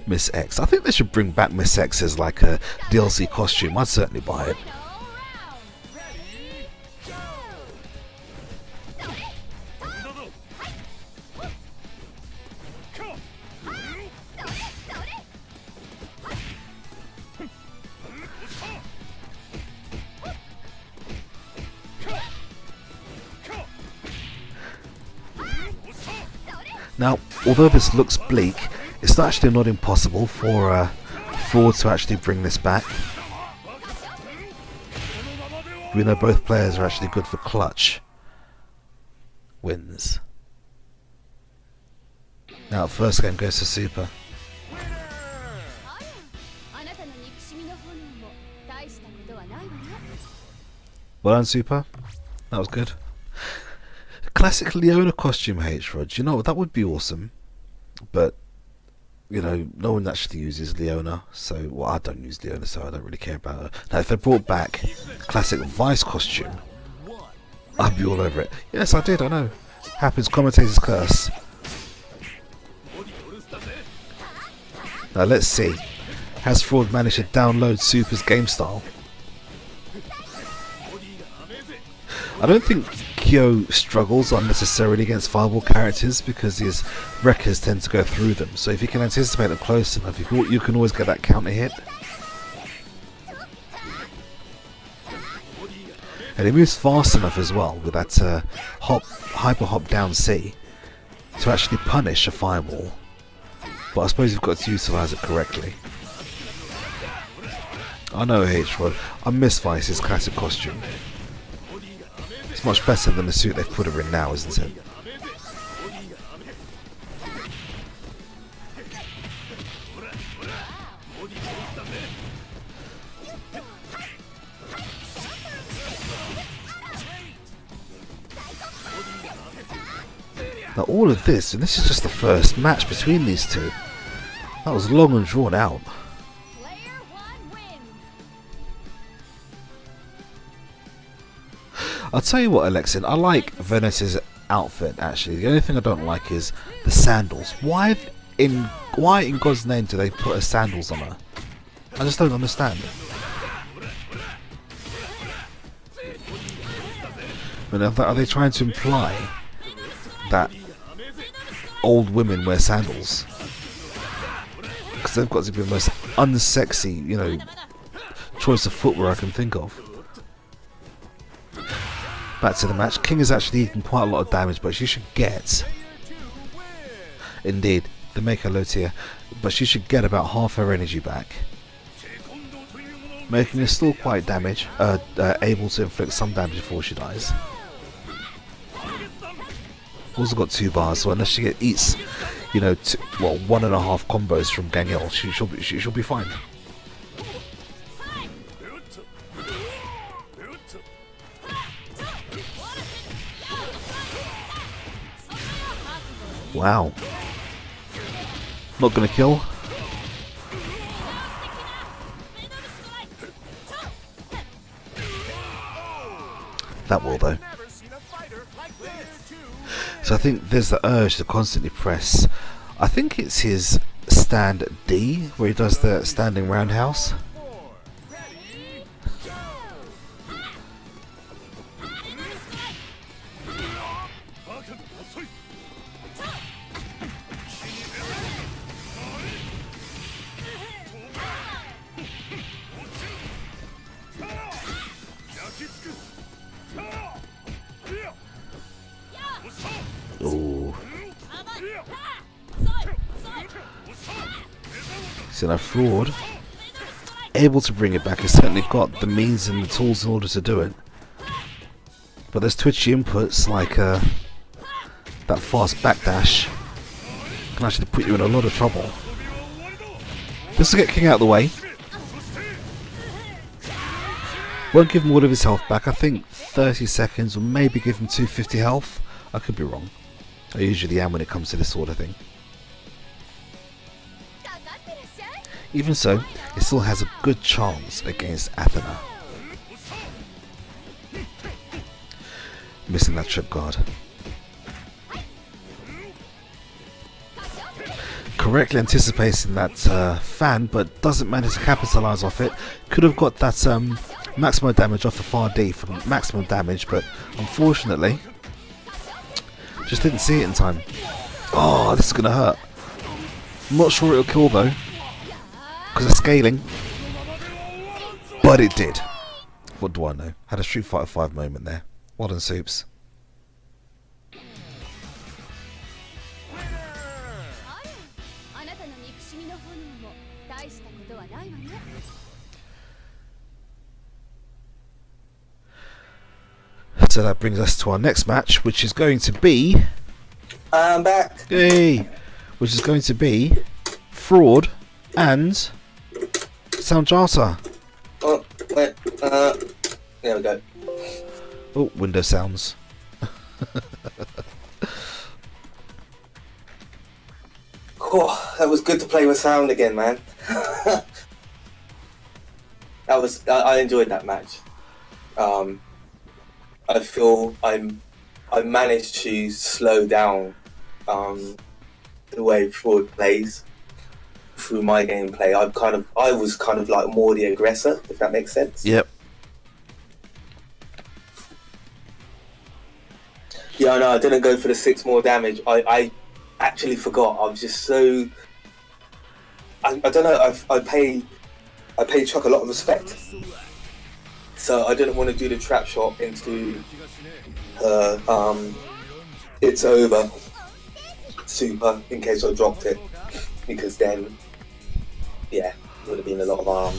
Miss X. I think they should bring back Miss X as like a DLC costume. I'd certainly buy it. Now, although this looks bleak, it's actually not impossible for Fraud to actually bring this back. We know both players are actually good for clutch wins. Now, first game goes to Supa. Well done, Supa. That was good. Classic Leona costume, H-Rod. You know, that would be awesome. But, you know, no one actually uses Leona. So, well, I don't use Leona, so I don't really care about her. Now, if they brought back classic Vice costume, I'd be all over it. Yes, I did, I know. Happens, commentator's curse. Now, let's see. Has Fraud managed to download Supa's game style? I don't think Kyo struggles unnecessarily against fireball characters because his wreckers tend to go through them. So if you can anticipate them close enough, you can always get that counter hit. And he moves fast enough as well with that hyper hop down C to actually punish a fireball. But I suppose you've got to utilise it correctly. I know H-Rod. I miss Vice's classic costume. It's much better than the suit they've put her in now, isn't it? Now all of this, and this is just the first match between these two. That was long and drawn out. I'll tell you what, Alexin, I like Venice's outfit actually. The only thing I don't like is the sandals. Why in God's name do they put her sandals on her? I just don't understand. But are they trying to imply that old women wear sandals? Because they've got to be the most unsexy, you know, choice of footwear I can think of. Back to the match. King has actually eaten quite a lot of damage, but she should get... Indeed, they make her low tier, but she should get about half her energy back. Making her still quite able to inflict some damage before she dies. Also got 2 bars, so unless she eats, you know, 1.5 combos from Danielle, she'll be fine. Wow. Not gonna kill. That will though. So I think there's the urge to constantly press. I think it's his stand D where he does the standing roundhouse. So now Fraud, able to bring it back, has certainly got the means and the tools in order to do it. But there's twitchy inputs like that fast backdash can actually put you in a lot of trouble. Just to get King out of the way. Won't give him all of his health back. I think 30 seconds, or maybe give him 250 health. I could be wrong. I usually am when it comes to this sort of thing. Even so, it still has a good chance against Athena. Missing that trip guard. Correctly anticipating that fan, but doesn't manage to capitalize off it. Could have got that maximum damage off the far D for maximum damage, but unfortunately just didn't see it in time. Oh, this is gonna hurt. I'm not sure it'll kill though, because of scaling, but it did. What do I know? Had a Street Fighter 5 moment there. Well done, Soups. So that brings us to our next match, which is going to be... I'm back. Hey! Which is going to be Fraud and Soundjata. Oh, wait, there we go. Oh, window sounds. Oh, that was good to play with sound again, man. I enjoyed that match. I feel I managed to slow down the way Fraud plays through my gameplay. I was kind of like more the aggressor, if that makes sense. Yep. Yeah, no, I didn't go for the 6 more damage. I actually forgot. I was just so... I don't know, I pay Chuck a lot of respect. So I didn't want to do the trap shot into it's over Supa in case I dropped it. Because then, yeah, it would have been a lot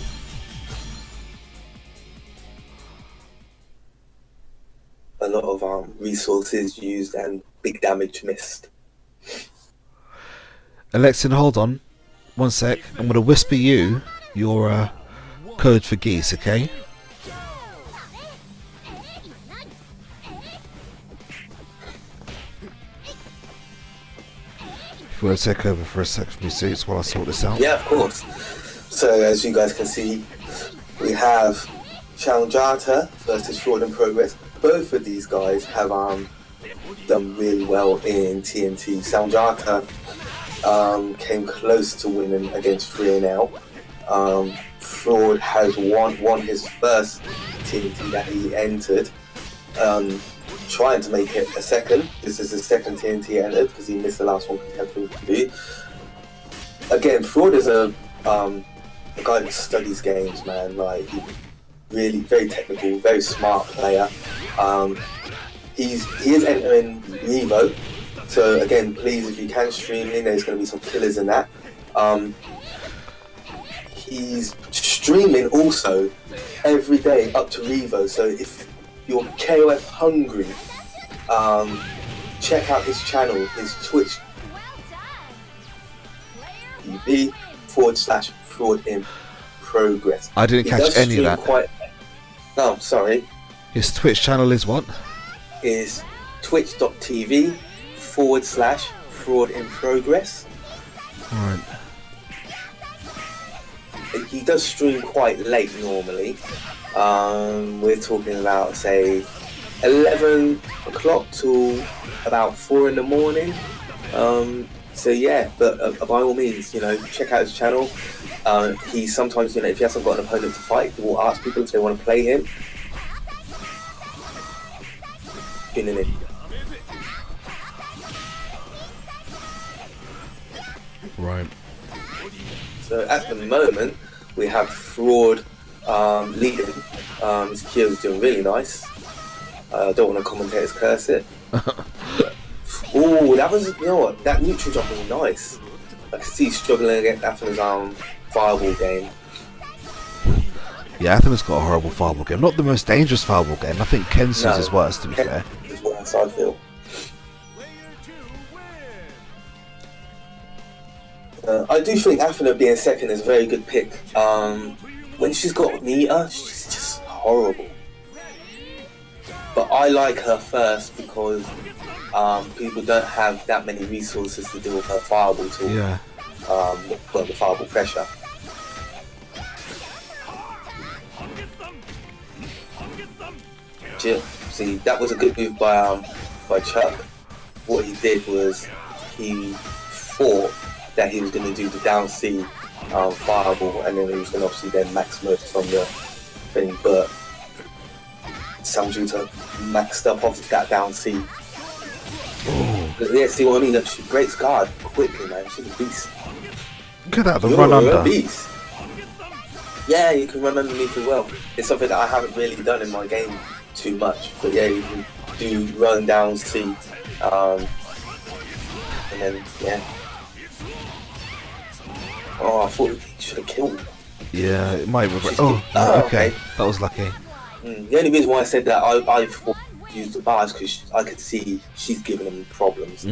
of resources used and big damage missed. Alexin, hold on. 1 sec. I'm going to whisper you your code for geese, okay? If you want to take over for a sec for me, Suits, while I sort this out. Yeah, of course. So as you guys can see, we have Soundjata versus Fraud in Progress. Both of these guys have done really well in TNT. Soundjata came close to winning against 3NL. Fraud has won his first TNT that he entered, trying to make it a second. This is his second TNT entered because he missed the last one contemporary. Again, Fraud is a guy that studies games, man. Like, he really very technical, very smart player. He is entering Revo, so again, please, if you can stream in, there's going to be some killers in that. He's streaming also every day up to Revo, so if you're KOF hungry, check out his channel, his Twitch TV/Fraud in Progress. I didn't catch any of that. Oh, sorry. His Twitch channel is what? Is twitch.tv/Fraud in Progress. Alright. He does stream quite late normally. We're talking about, say, 11 o'clock to about 4 in the morning. So yeah, but by all means, check out his channel. He sometimes, if he hasn't got an opponent to fight, he will ask people if they want to play him. Tuning in. Right. So at the moment, we have Fraud leading. His Kyo's doing really nice. I don't want to commentators curse it. Oh, that was, that neutral jump was nice. I could see he's struggling against Athena's fireball game. Yeah, Athena's got a horrible fireball game. Not the most dangerous fireball game. I think Kensu's No, is worse, to be fair. Is worse, I feel. I do think Athena being second is a very good pick. When she's got Nita, she's just horrible. But I like her first because people don't have that many resources to deal with her fireball tool. Yeah. Well, the fireball pressure. See, that was a good move by Chuck. What he did was he thought that he was going to do the down C fireball, and then he was going to obviously then max mode from the thing, but Samjuta maxed up off that down C. Yeah, see what I mean? Look, she breaks guard quickly, man. She's a beast. Look at that, the You're run a under. beast. Yeah, you can run underneath as well. It's something that I haven't really done in my game too much, but yeah, you can do run down C, and then yeah. Oh, I thought he should have killed. Yeah, it might regret. She's- Oh, oh, okay. okay. That was lucky. The only reason why I said that I thought use the bars because I could see she's giving him problems.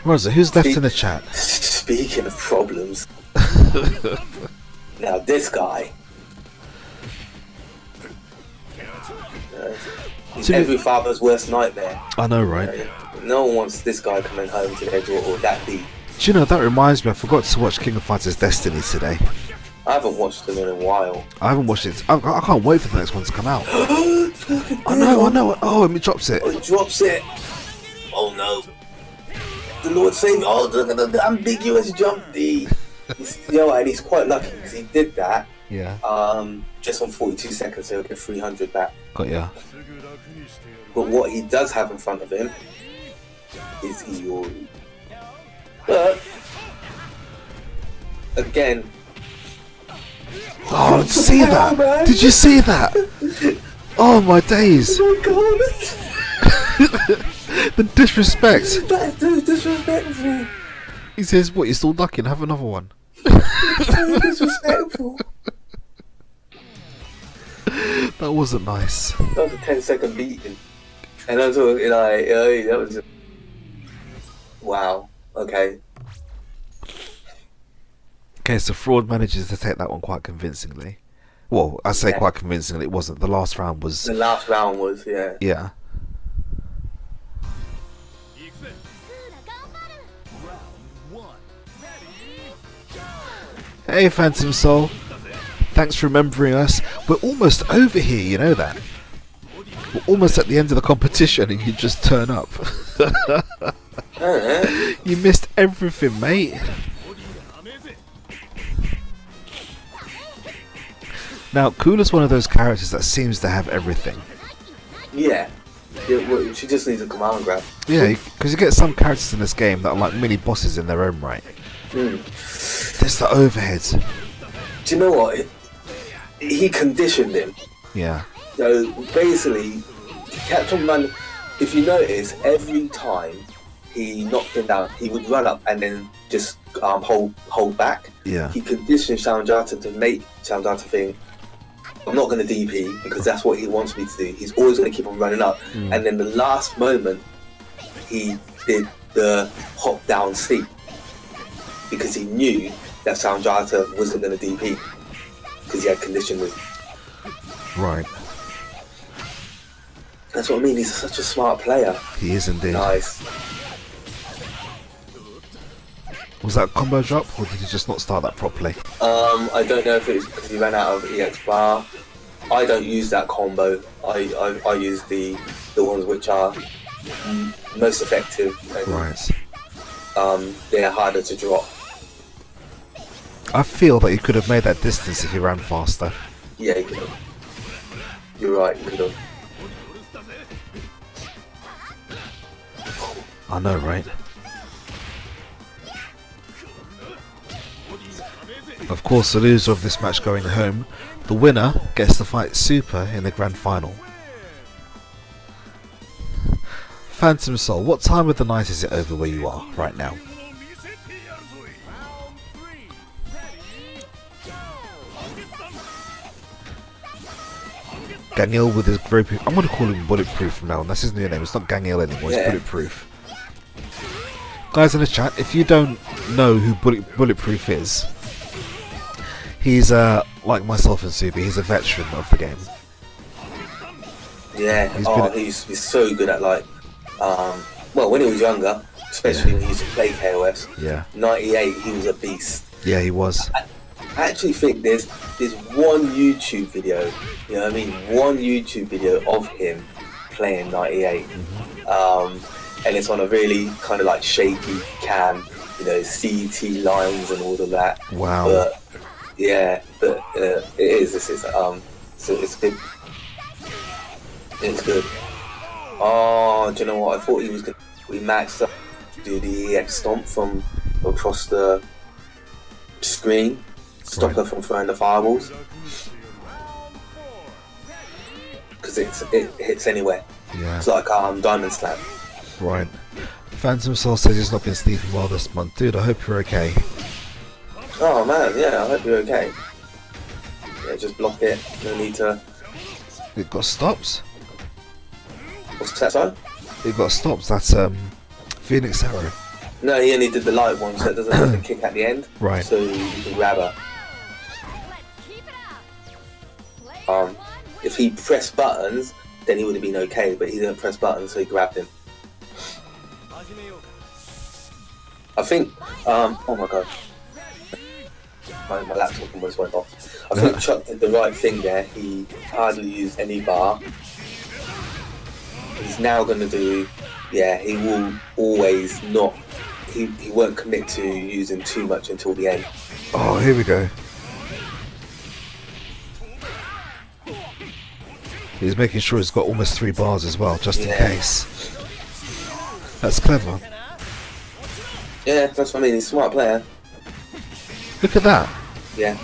Rosa, who's left in the chat? Speaking of problems, now this guy. He's Jimmy- every father's worst nightmare. I know, right? No one wants this guy coming home to their daughter or that beat. Do you know, that reminds me, I forgot to watch King of Fighters Destiny today. I haven't watched them in a while. I haven't watched it. I can't wait for the next one to come out. I know. Oh, and it drops it. Oh, he drops it. Oh no. The Lord save. Oh, look at the ambiguous jump D. And he's quite lucky because he did that. Yeah, Just on 42 seconds, so he'll get 300 back. got ya. But what he does have in front of him is Iori. But again, Oh, see Come on, that? man. Did you see that? Oh my days! oh god, The disrespect. that's so disrespectful. He says, "What? You're still ducking? Have another one." So disrespectful. That wasn't nice. That was a 10-second beating, and I was like, that was. Wow. Okay. Okay, so Fraud manages to take that one quite convincingly. Well, I say Yeah. quite convincingly. It wasn't. The last round was. The last round was Yeah. Hey, Phantom Soul. Thanks for remembering us. We're almost over here, you know that? We're almost at the end of the competition and you just turn up. You missed everything, mate. Now, Kula's one of those characters that seems to have everything. yeah. Well, she just needs a command grab. Yeah, because you get some characters in this game that are like mini bosses in their own right. There's the overheads. Do you know what? He conditioned him. Yeah. So basically, he kept on running. If you notice, every time he knocked him down, he would run up and then just hold back. Yeah. He conditioned Soundjata to make Soundjata think, I'm not going to DP because that's what he wants me to do. He's always going to keep on running up. And then the last moment, he did the hop down C because he knew that Soundjata wasn't going to DP because he had conditioned him. Right. That's what I mean. He's such a smart player. He is indeed. Nice. Was that a combo drop, or did he just not start that properly? I don't know if it was because he ran out of EX bar. I don't use that combo. I use the ones which are most effective. And, Right. they're harder to drop. I feel that he could have made that distance if he ran faster. Yeah, you could have. You're right. You could have. I know, right? Of course, the loser of this match going home, the winner gets to fight Supa in the grand final. Phantom Soul, what time of the night is it over where you are right now? Gangil with his very... I'm going to call him Bulletproof from now on. That's his new name. It's not Gangil anymore. It's Bulletproof. Guys in the chat, if you don't know who Bulletproof is, he's like myself and Supa. He's a veteran of the game. Yeah. He's so good at like, well, when he was younger, especially when he used to play KOS. Yeah. 98, he was a beast. Yeah, he was. I actually think there's one YouTube video, you know what I mean? One YouTube video of him playing 98. And it's on a really kind of like shaky cam, you know, CT lines and all of that. Wow. But yeah, but it's good. It's good. Oh, do you know what? I thought he was going to maxed up to do the EX stomp from across the screen. Stop her from throwing the fireballs. Because it hits anywhere. Yeah. It's like Diamond Slam. Right. Phantom Soul says he's not been sleeping well this month. Dude, I hope you're okay. Oh man, yeah, I hope you're okay. Yeah, just block it. No need to... It got stops? What's that, sorry? It got stops. That's Phoenix Arrow. No, he only did the light one, so it doesn't have the kick at the end. Right. So you can grab her. If he pressed buttons, then he would have been okay, but he didn't press buttons, so he grabbed him. I think, oh my god, my laptop almost went off. I think Chuck did the right thing there. He hardly used any bar. He's now going to do, yeah, he will always not, he won't commit to using too much until the end. Oh, here we go. He's making sure he's got almost 3 bars as well, just in case. That's clever. Yeah, that's what I mean. He's a smart player. Look at that. Yeah.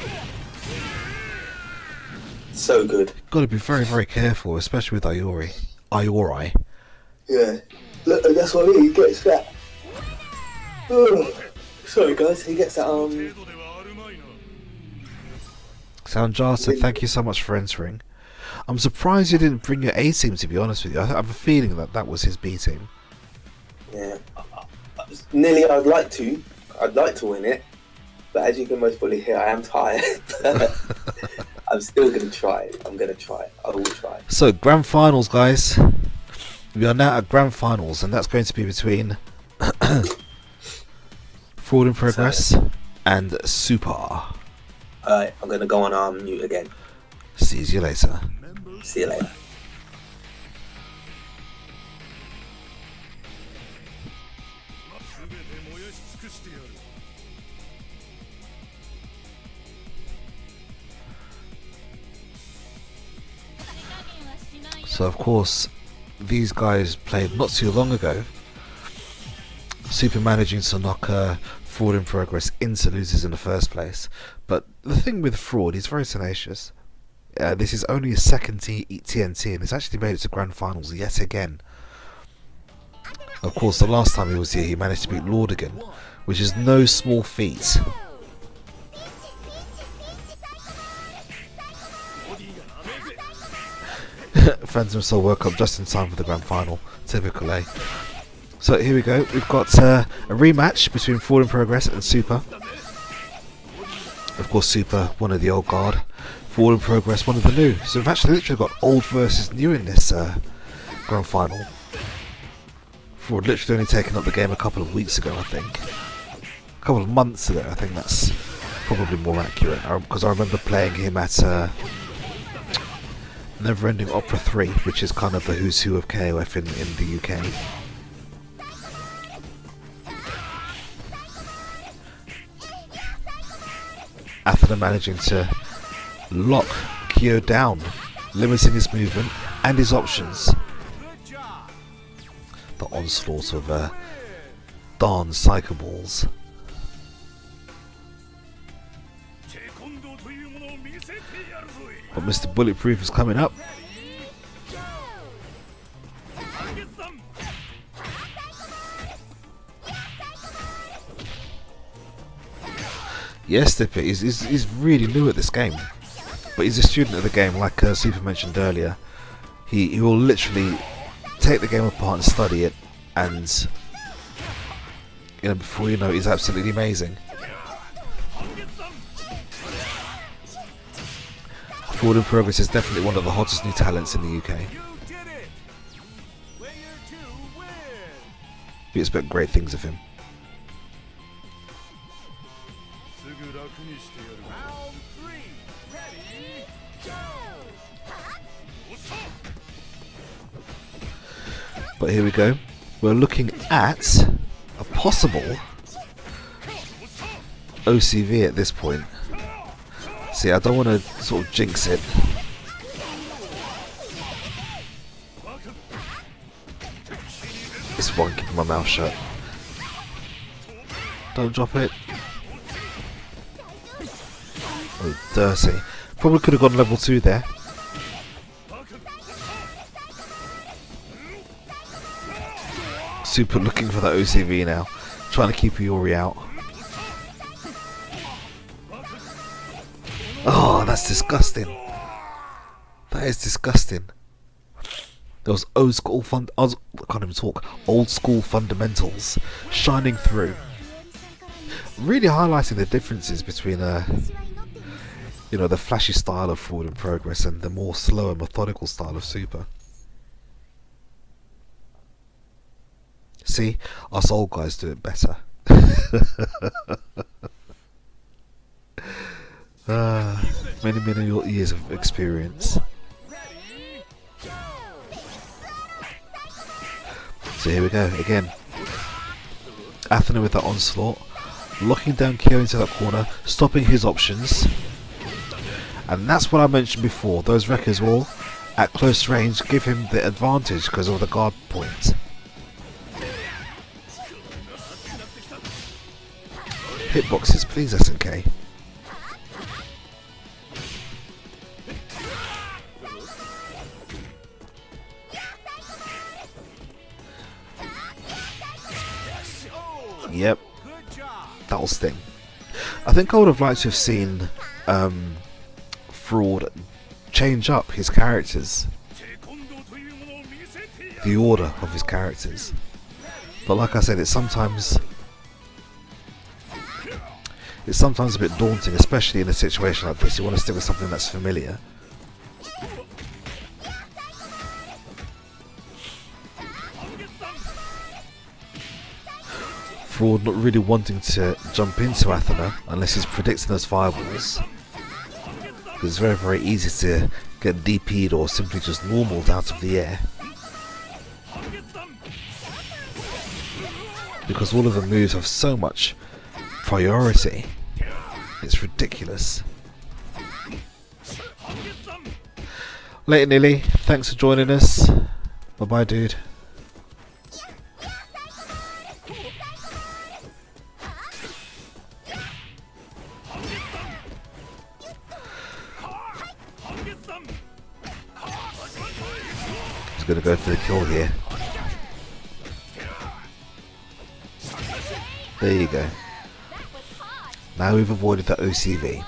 So good. Got to be very, very careful, especially with Iori. Yeah. Look, that's what I mean. He gets that. Oh. Sorry, guys. He gets that. Soundjar, thank you so much for entering. I'm surprised you didn't bring your A team, to be honest with you. I have a feeling that that was his B team. Yeah. Nearly, I'd like to win it, but as you can most probably hear, I am tired. I'm still going to try. I'm going to try. I will try. So, Grand Finals, guys. We are now at Grand Finals, and that's going to be between Fraud in Progress and Supa. Alright, I'm going to go on mute again. See you later. See you later. So of course, these guys played not too long ago. Supa managing to knock Fraud in Progress into losers in the first place. But the thing with Fraud, he's very tenacious. This is only his second TNT, and he's actually made it to Grand Finals yet again. Of course, the last time he was here, he managed to beat Lordigan, which is no small feat. Phantom Soul woke up just in time for the Grand Final. Typical, eh? So here we go. We've got a rematch between Fraud in Progress and Supa. Of course, Supa, one of the old guard. Fraud in Progress, one of the new. So we've actually literally got old versus new in this Grand Final. Fraud literally only taken up the game a couple of weeks ago, I think. A couple of months ago, I think that's probably more accurate. Because I remember playing him at Neverending Opera 3, which is kind of the who's who of KOF in the UK. Athena managing to lock Kyo down, limiting his movement and his options. The onslaught of Dawn Psycho Balls. But Mr. Bulletproof is coming up. Yes, Stippet, he's really new at this game. But he's a student of the game, like Supa mentioned earlier. He will literally take the game apart and study it, and before you know it, he's absolutely amazing. Forward in Progress is definitely one of the hottest new talents in the UK. You did it. Player 2 wins. We expect great things of him. Round 3. Ready? Go. But here we go. We're looking at a possible OCV at this point. See, I don't want to sort of jinx it. This one, keeping my mouth shut. Don't drop it. Oh, dirty. Probably could have gone level 2 there. Super looking for that OCV now. Trying to keep Iori out. Oh, that's disgusting. That is disgusting. Those old school I can't even talk. Old school fundamentals shining through. Really highlighting the differences between the flashy style of Forward in Progress and the more slow and methodical style of Supa. See, us old guys do it better. Many years of experience. So here we go again. Athena with that onslaught, locking down Kyo into that corner, stopping his options. And that's what I mentioned before. Those wreckers will, at close range, give him the advantage because of the guard point. Hitboxes, please, SNK. Yep, that'll sting. I think I would have liked to have seen Fraud change up his characters, the order of his characters. But like I said, it's sometimes a bit daunting, especially in a situation like this. You want to stick with something that's familiar. Fraud not really wanting to jump into Athena unless he's predicting those fireballs. It's very, very easy to get DP'd or simply just normaled out of the air. Because all of the moves have so much priority. It's ridiculous. Later, Nilly. Thanks for joining us. Bye bye, dude. He's going to go for the kill here. There you go. Now we've avoided that OCV.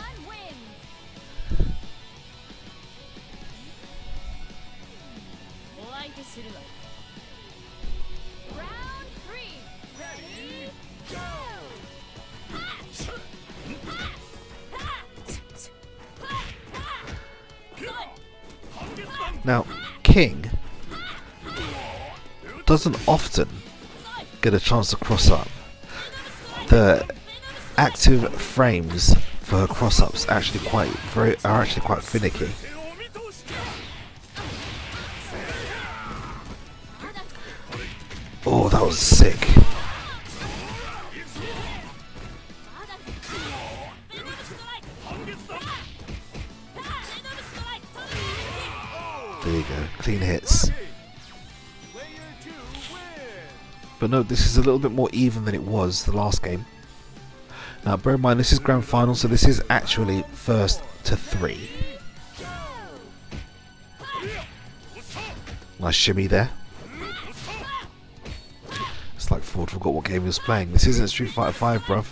Now, King doesn't often get a chance to cross up. The active frames for her cross-ups are actually quite finicky. Oh, that was sick. There you go, clean hits. But no, this is a little bit more even than it was the last game. Now bear in mind, this is grand final, so this is actually first to 3. Nice shimmy there. It's like Ford forgot what game he was playing. This isn't Street Fighter 5, bruv.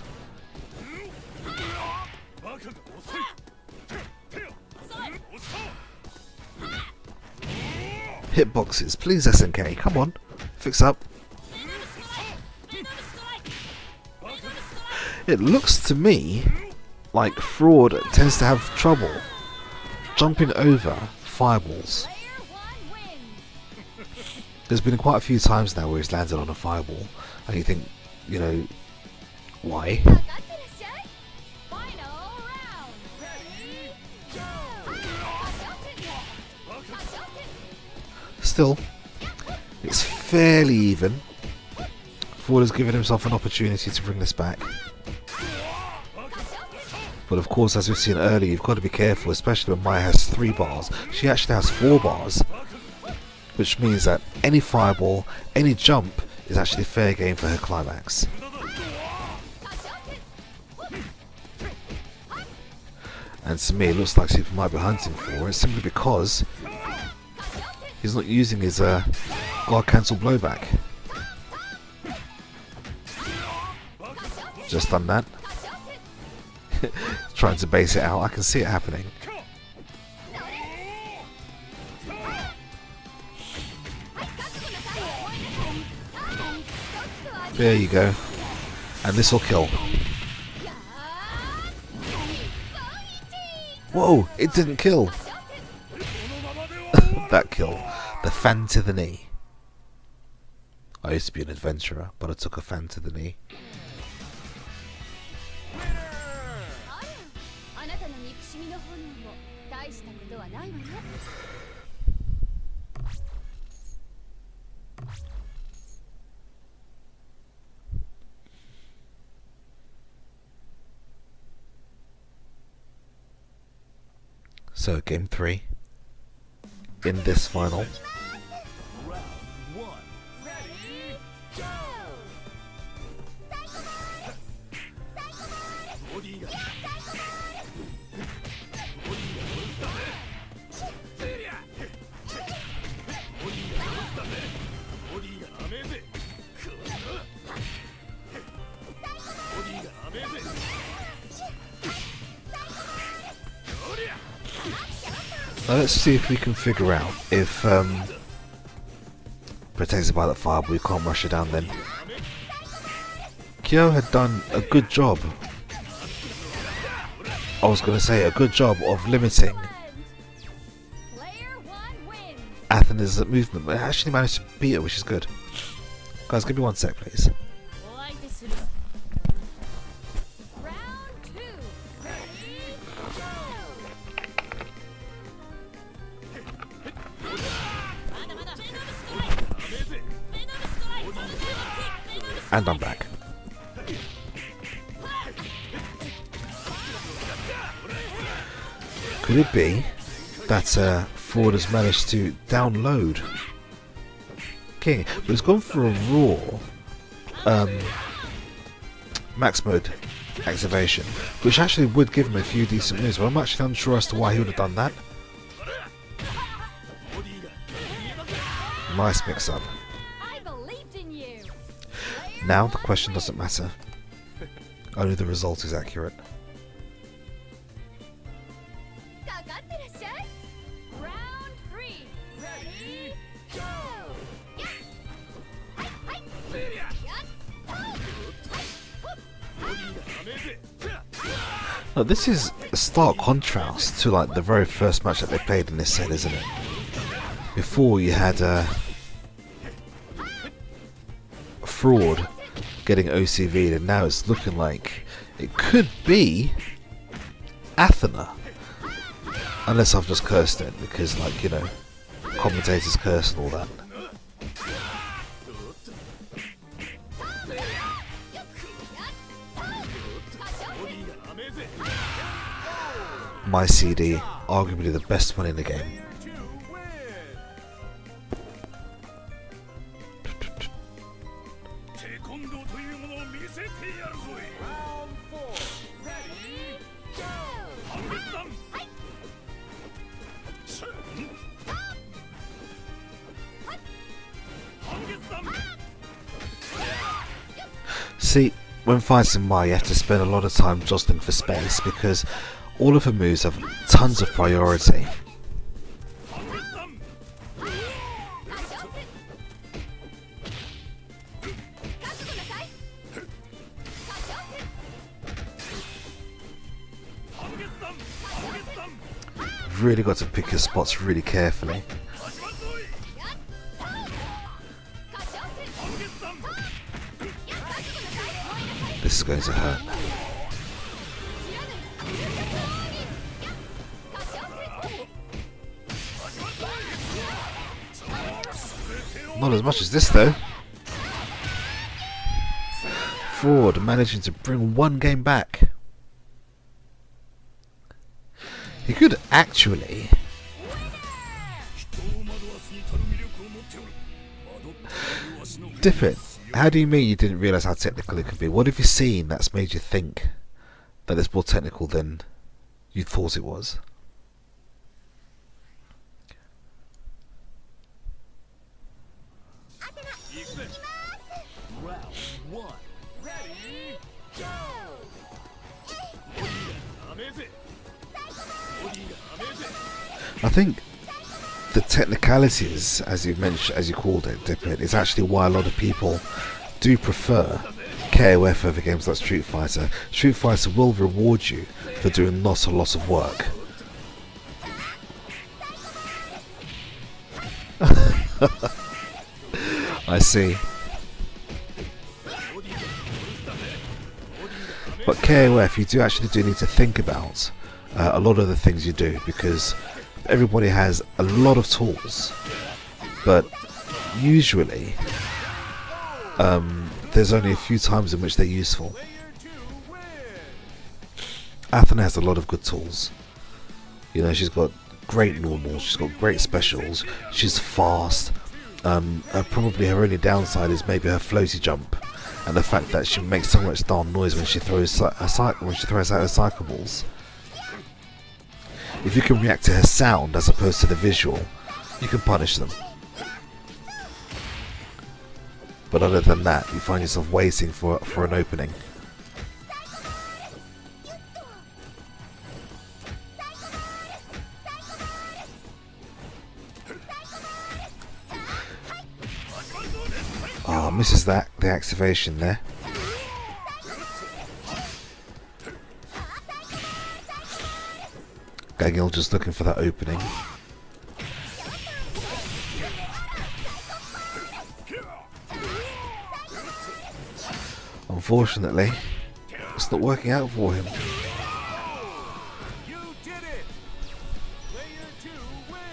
Hitboxes, please SNK, come on, fix up. It looks to me like Fraud tends to have trouble jumping over fireballs. There's been quite a few times now where he's landed on a fireball and you think, you know, why? Still, it's fairly even. Ford has given himself an opportunity to bring this back. But of course, as we've seen earlier, you've got to be careful, especially when Maya has 3 bars. She actually has 4 bars, which means that any fireball, any jump is actually fair game for her climax. And to me, it looks like Supa might be hunting for it simply because he's not using his guard cancel blowback. Just done that. Trying to base it out. I can see it happening. There you go. And this will kill. Whoa! It didn't kill. That kill. The fan to the knee. I used to be an adventurer, but I took a fan to the knee. So, game 3 in this final. Now let's see if we can figure out if protected by that fireball, we can't rush it down then. Kyo had done a good job. I was going to say a good job of limiting Athena's movement, but it actually managed to beat her, which is good. Guys, give me 1 sec, please. And I'm back. Could it be that Ford has managed to download King, but it's gone for a raw max mode activation, which actually would give him a few decent moves, but I'm actually unsure as to why he would have done that. Nice mix up. Now the question doesn't matter, only the result is accurate. Now this is a stark contrast to like the very first match that they played in this set, isn't it? Before you had Fraud getting OCV'd, and now it's looking like it could be Athena, unless I've just cursed it because, like, you know, commentators curse and all that. My CD, arguably the best one in the game. See, when fighting Mai, you have to spend a lot of time jostling for space because all of her moves have tons of priority. You've really got to pick your spots really carefully. This is going to hurt. Not as much as this though. Ford managing to bring one game back. He could actually dip it. How do you mean you didn't realise how technical it could be? What have you seen that's made you think that it's more technical than you thought it was? Round 1. Ready, go! I think the technicalities, as you mentioned, as you called it, dip it, is actually why a lot of people do prefer KOF over games like Street Fighter. Street Fighter will reward you for doing not a lot of work. I see. But KOF, you do actually need to think about a lot of the things you do, because everybody has a lot of tools, but usually there's only a few times in which they're useful. Athena has a lot of good tools. You know, she's got great normals, she's got great specials, she's fast. Probably her only downside is maybe her floaty jump, and the fact that she makes so much darn noise when she throws out her cycle balls. If you can react to her sound as opposed to the visual, you can punish them. But other than that, you find yourself waiting for an opening. Ah, misses the activation there. Gagil just looking for that opening. Unfortunately, it's not working out for him. You did it! Player 2 wins!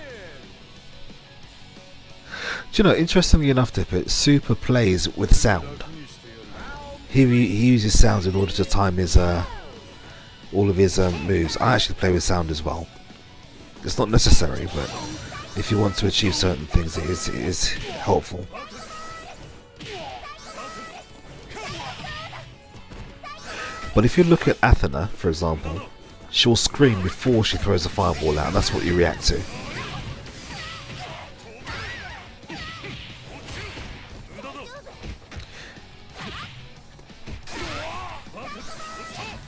Do you know, interestingly enough, Dipper, Supa plays with sound. He uses sounds in order to time his all of his moves. I actually play with sound as well. It's not necessary, but if you want to achieve certain things, it is helpful. But if you look at Athena, for example, she'll scream before she throws a fireball out, and that's what you react to.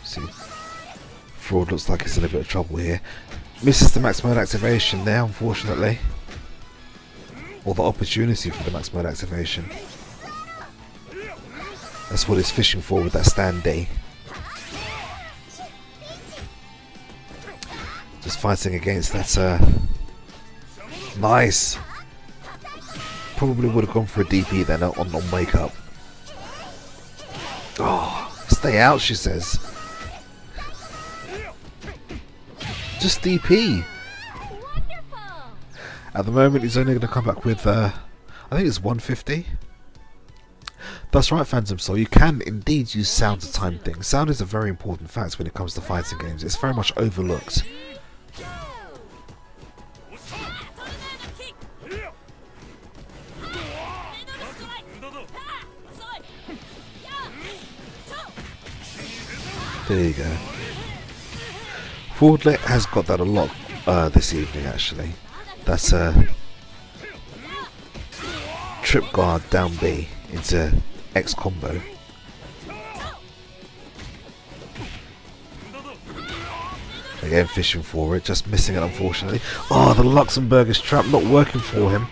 See, Fraud looks like he's in a bit of trouble here. Misses the max mode activation there, unfortunately. Or the opportunity for the max mode activation. That's what he's fishing for with that stand D. Just fighting against that. Nice. Probably would have gone for a DP then on wake up. Oh, stay out, she says. Just DP. At the moment, he's only going to come back with, I think it's 150. That's right, Phantom Soul. You can indeed use sound to time things. Sound is a very important fact when it comes to fighting games. It's very much overlooked. There you go. Fordlet has got that a lot this evening, actually. That's a trip guard down B into X combo. Again, fishing for it, just missing it, unfortunately. Oh, the Luxembourgish trap not working for him.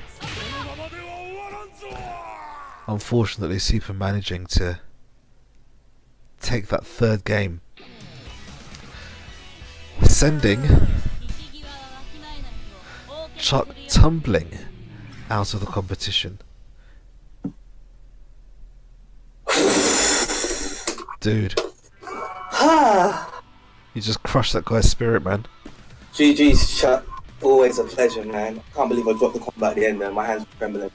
Unfortunately, Supa managing to take that third game. Sending Chuck tumbling out of the competition. Dude, you just crushed that guy's spirit, man. GG's, Chuck. Always a pleasure, man. I can't believe I dropped the combat at the end there. My hands were trembling.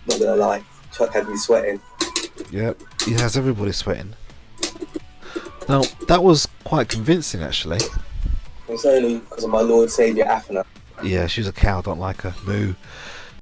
Not gonna lie. Chuck had me sweating. Yep, he has everybody sweating. Now, that was quite convincing, actually. It's only because of my Lord Saviour Athena. Yeah, she's a cow, don't like her. Moo.